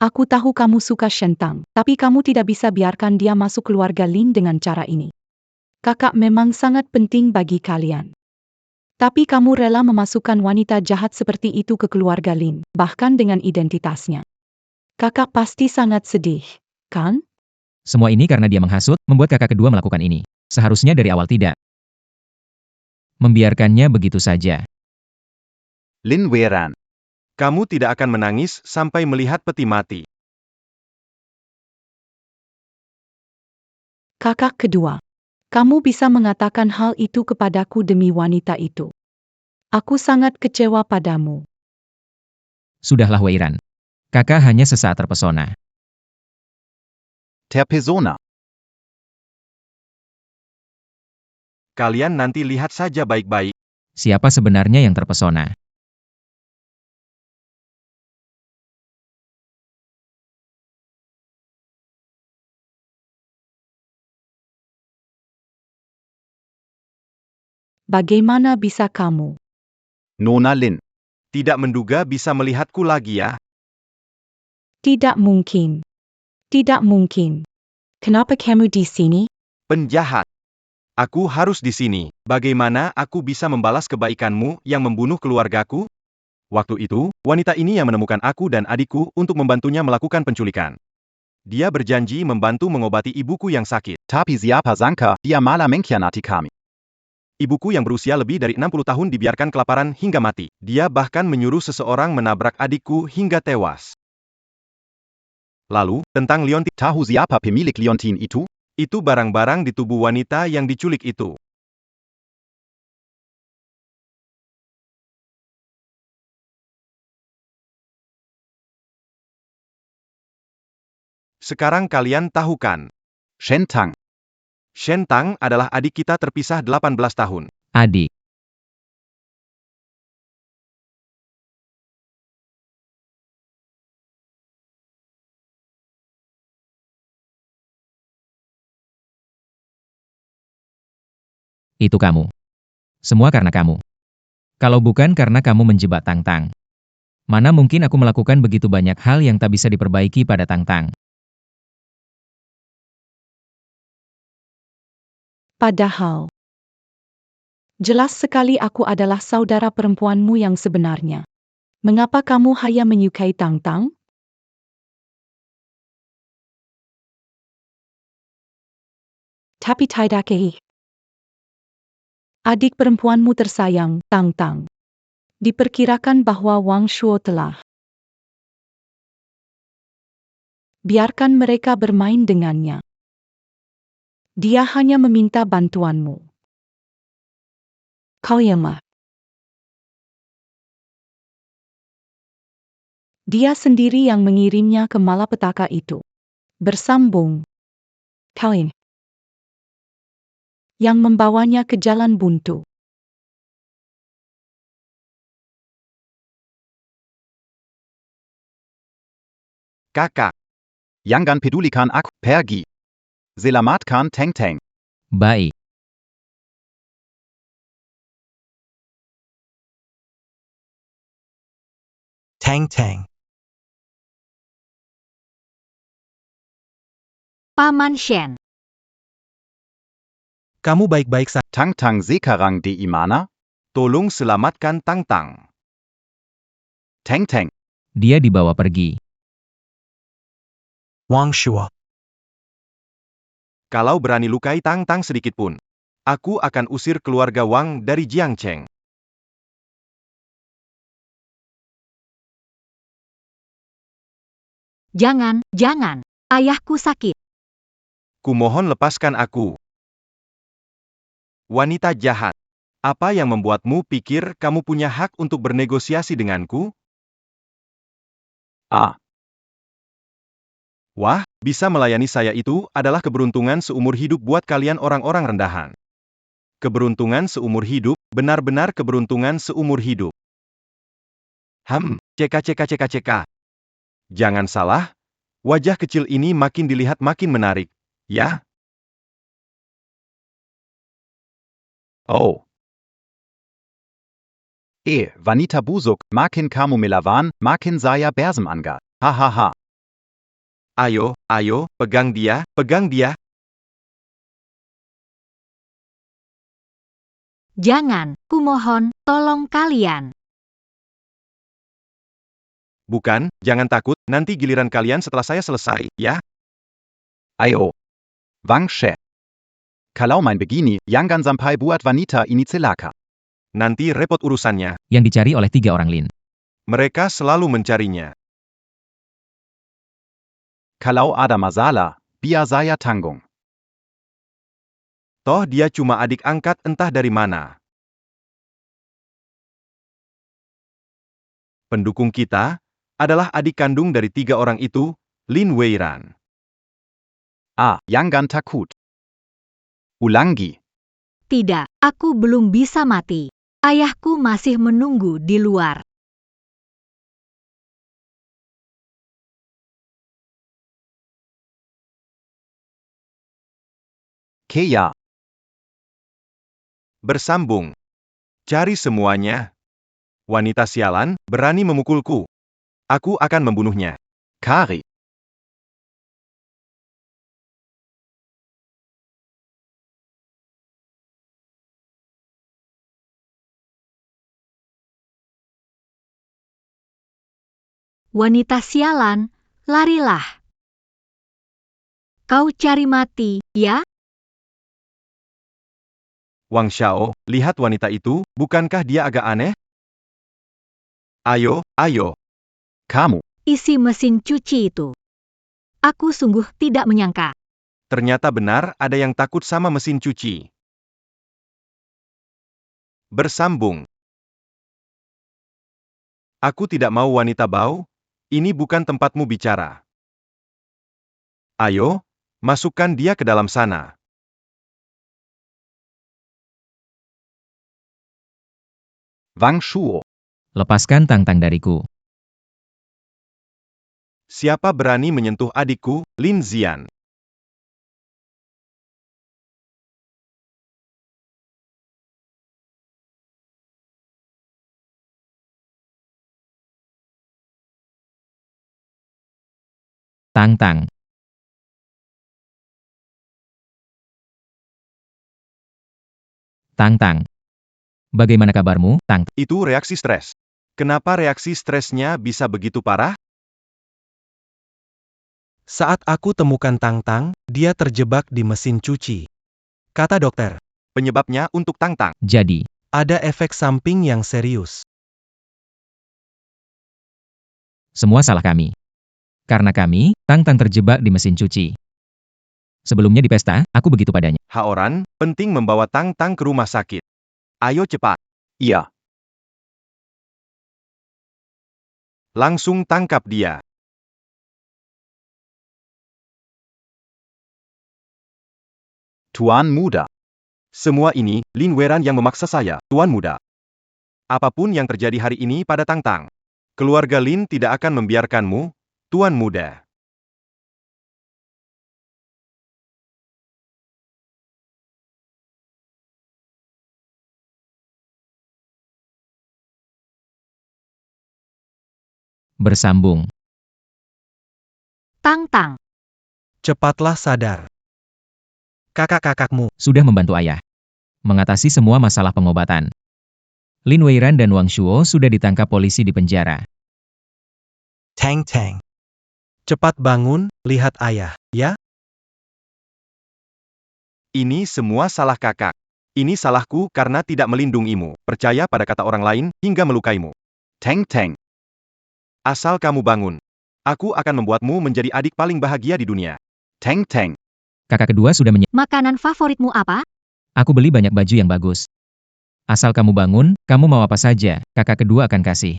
Aku tahu kamu suka Shen Tang, tapi kamu tidak bisa biarkan dia masuk keluarga Lin dengan cara ini. Kakak memang sangat penting bagi kalian. Tapi kamu rela memasukkan wanita jahat seperti itu ke keluarga Lin, bahkan dengan identitasnya. Kakak pasti sangat sedih, kan? Semua ini karena dia menghasut, membuat kakak kedua melakukan ini. Seharusnya dari awal tidak. Membiarkannya begitu saja. Lin Weiran. Kamu tidak akan menangis sampai melihat peti mati. Kakak kedua. Kamu bisa mengatakan hal itu kepadaku demi wanita itu. Aku sangat kecewa padamu. Sudahlah Weiran. Kakak hanya sesaat terpesona. Terpesona. Kalian nanti lihat saja baik-baik. Siapa sebenarnya yang terpesona? Bagaimana bisa kamu? Nona Lin. Tidak menduga bisa melihatku lagi ya. Tidak mungkin. Tidak mungkin. Kenapa kamu di sini? Penjahat. Aku harus di sini. Bagaimana aku bisa membalas kebaikanmu yang membunuh keluargaku? Waktu itu, wanita ini yang menemukan aku dan adikku untuk membantunya melakukan penculikan. Dia berjanji membantu mengobati ibuku yang sakit. Tapi siapa sangka, dia malah mengkhianati kami. Ibuku yang berusia lebih dari 60 tahun dibiarkan kelaparan hingga mati. Dia bahkan menyuruh seseorang menabrak adikku hingga tewas. Lalu, tentang Liontin, Tahu siapa pemilik liontin itu? itu barang-barang di tubuh wanita yang diculik itu. Sekarang kalian tahu kan? Shen Tang. Shen Tang adalah adik kita terpisah 18 tahun. Adik. Itu kamu. Semua karena kamu. Kalau bukan karena kamu menjebak Tang Tang. Mana mungkin aku melakukan begitu banyak hal yang tak bisa diperbaiki pada Tang Tang. Padahal, jelas sekali aku adalah saudara perempuanmu yang sebenarnya. Mengapa kamu hanya menyukai Tang Tang? Tapi tidak adik perempuanmu tersayang, Tang Tang. Diperkirakan bahwa Wang Shuo telah. Biarkan mereka bermain dengannya. Dia hanya meminta bantuanmu. Kau yang mah. Dia sendiri yang mengirimnya ke malapetaka itu. Bersambung. Kau yang membawanya ke jalan buntu. Kakak. Yangan pedulikan aku, pergi. Selamatkan Teng Teng. Baik. Tang Tang. Paman Shen. Kamu baik-baik saja. Tang Tang sekarang di mana? Tolong selamatkan Tang Tang. Teng Teng. Dia dibawa pergi. Wang Shuo. Kalau berani lukai Tang Tang sedikit pun, aku akan usir keluarga Wang dari Jiangcheng. Jangan, jangan. Ayahku sakit. Kumohon lepaskan aku. Wanita jahat. Apa yang membuatmu pikir kamu punya hak untuk bernegosiasi denganku? Ah, Wah, bisa melayani saya itu adalah keberuntungan seumur hidup buat kalian orang-orang rendahan. Keberuntungan seumur hidup, benar-benar keberuntungan seumur hidup. Cek. Jangan salah, wajah kecil ini makin dilihat makin menarik, ya? oh. Wanita busuk, makin kamu melawan, makin saya bersangga. Hahaha. Ayo, pegang dia, pegang dia. Jangan, kumohon, tolong kalian. Bukan, jangan takut, nanti giliran kalian setelah saya selesai, ya? Ayo. Wang She. Kalau main begini, jangan sampai buat wanita ini celaka. Nanti repot urusannya. Yang dicari oleh 3 orang Lin. Mereka selalu mencarinya. Kalau ada masalah, biar saya tanggung. Toh dia cuma adik angkat entah dari mana. Pendukung kita adalah adik kandung dari 3 orang itu, Lin Weiran. Jangan takut. Ulangi. Tidak, aku belum bisa mati. Ayahku masih menunggu di luar. Keya. Bersambung. Cari semuanya. Wanita sialan, berani memukulku. Aku akan membunuhnya. Kari. Wanita sialan, larilah. Kau cari mati, ya? Wang Xiao, lihat wanita itu, bukankah dia agak aneh? Ayo. Kamu. Isi mesin cuci itu. Aku sungguh tidak menyangka. Ternyata benar ada yang takut sama mesin cuci. Bersambung. Aku tidak mau wanita bau, ini bukan tempatmu bicara. Ayo, masukkan dia ke dalam sana. Wang Shuo. Lepaskan Tang Tang dariku. Siapa berani menyentuh adikku, Lin Zian? Tang-tang. Tang-tang. Bagaimana kabarmu, Tang? Itu reaksi stres. Kenapa reaksi stresnya bisa begitu parah? Saat aku temukan Tang-tang, dia terjebak di mesin cuci. Kata dokter, Penyebabnya untuk Tang-tang. Jadi, ada efek samping yang serius. semua salah kami. Karena kami, Tang-tang terjebak di mesin cuci. Sebelumnya di pesta, aku begitu padanya. Haoran, penting membawa Tang-tang ke rumah sakit. Ayo cepat. Iya. Langsung tangkap dia. Tuan muda. Semua ini, Lin Weran yang memaksa saya, Tuan Muda. Apapun yang terjadi hari ini pada Tang-tang, keluarga Lin tidak akan membiarkanmu, Tuan Muda. Bersambung. Tang-tang. Cepatlah sadar. Kakak-kakakmu, Sudah membantu ayah mengatasi semua masalah pengobatan. Lin Weiran dan Wang Shuo sudah ditangkap polisi di penjara. Tang Tang. cepat bangun, lihat ayah, ya? Ini semua salah kakak. Ini salahku karena tidak melindungimu, percaya pada kata orang lain, hingga melukaimu. Tang Tang. Asal kamu bangun. Aku akan membuatmu menjadi adik paling bahagia di dunia. Tang Tang. Kakak kedua sudah Makanan favoritmu apa? Aku beli banyak baju yang bagus. Asal kamu bangun, kamu mau apa saja, kakak kedua akan kasih.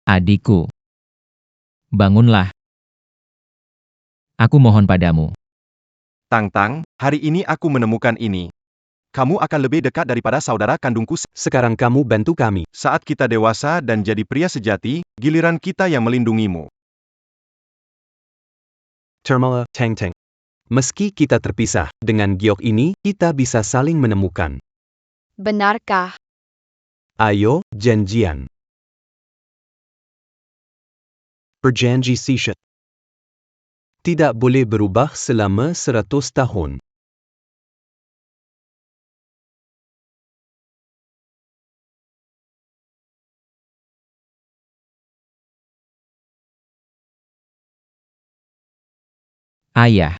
Adikku. Bangunlah. Aku mohon padamu. Tang-tang, hari ini aku menemukan ini. Kamu akan lebih dekat daripada saudara kandungku. Sekarang kamu bantu kami. Saat kita dewasa dan jadi pria sejati, giliran kita yang melindungimu. Termala, Tang Tang. Meski kita terpisah, dengan giok ini, kita bisa saling menemukan. Benarkah? Ayo, janjian. Berjanji Sishat. Tidak boleh berubah selama 100 tahun. Ayah.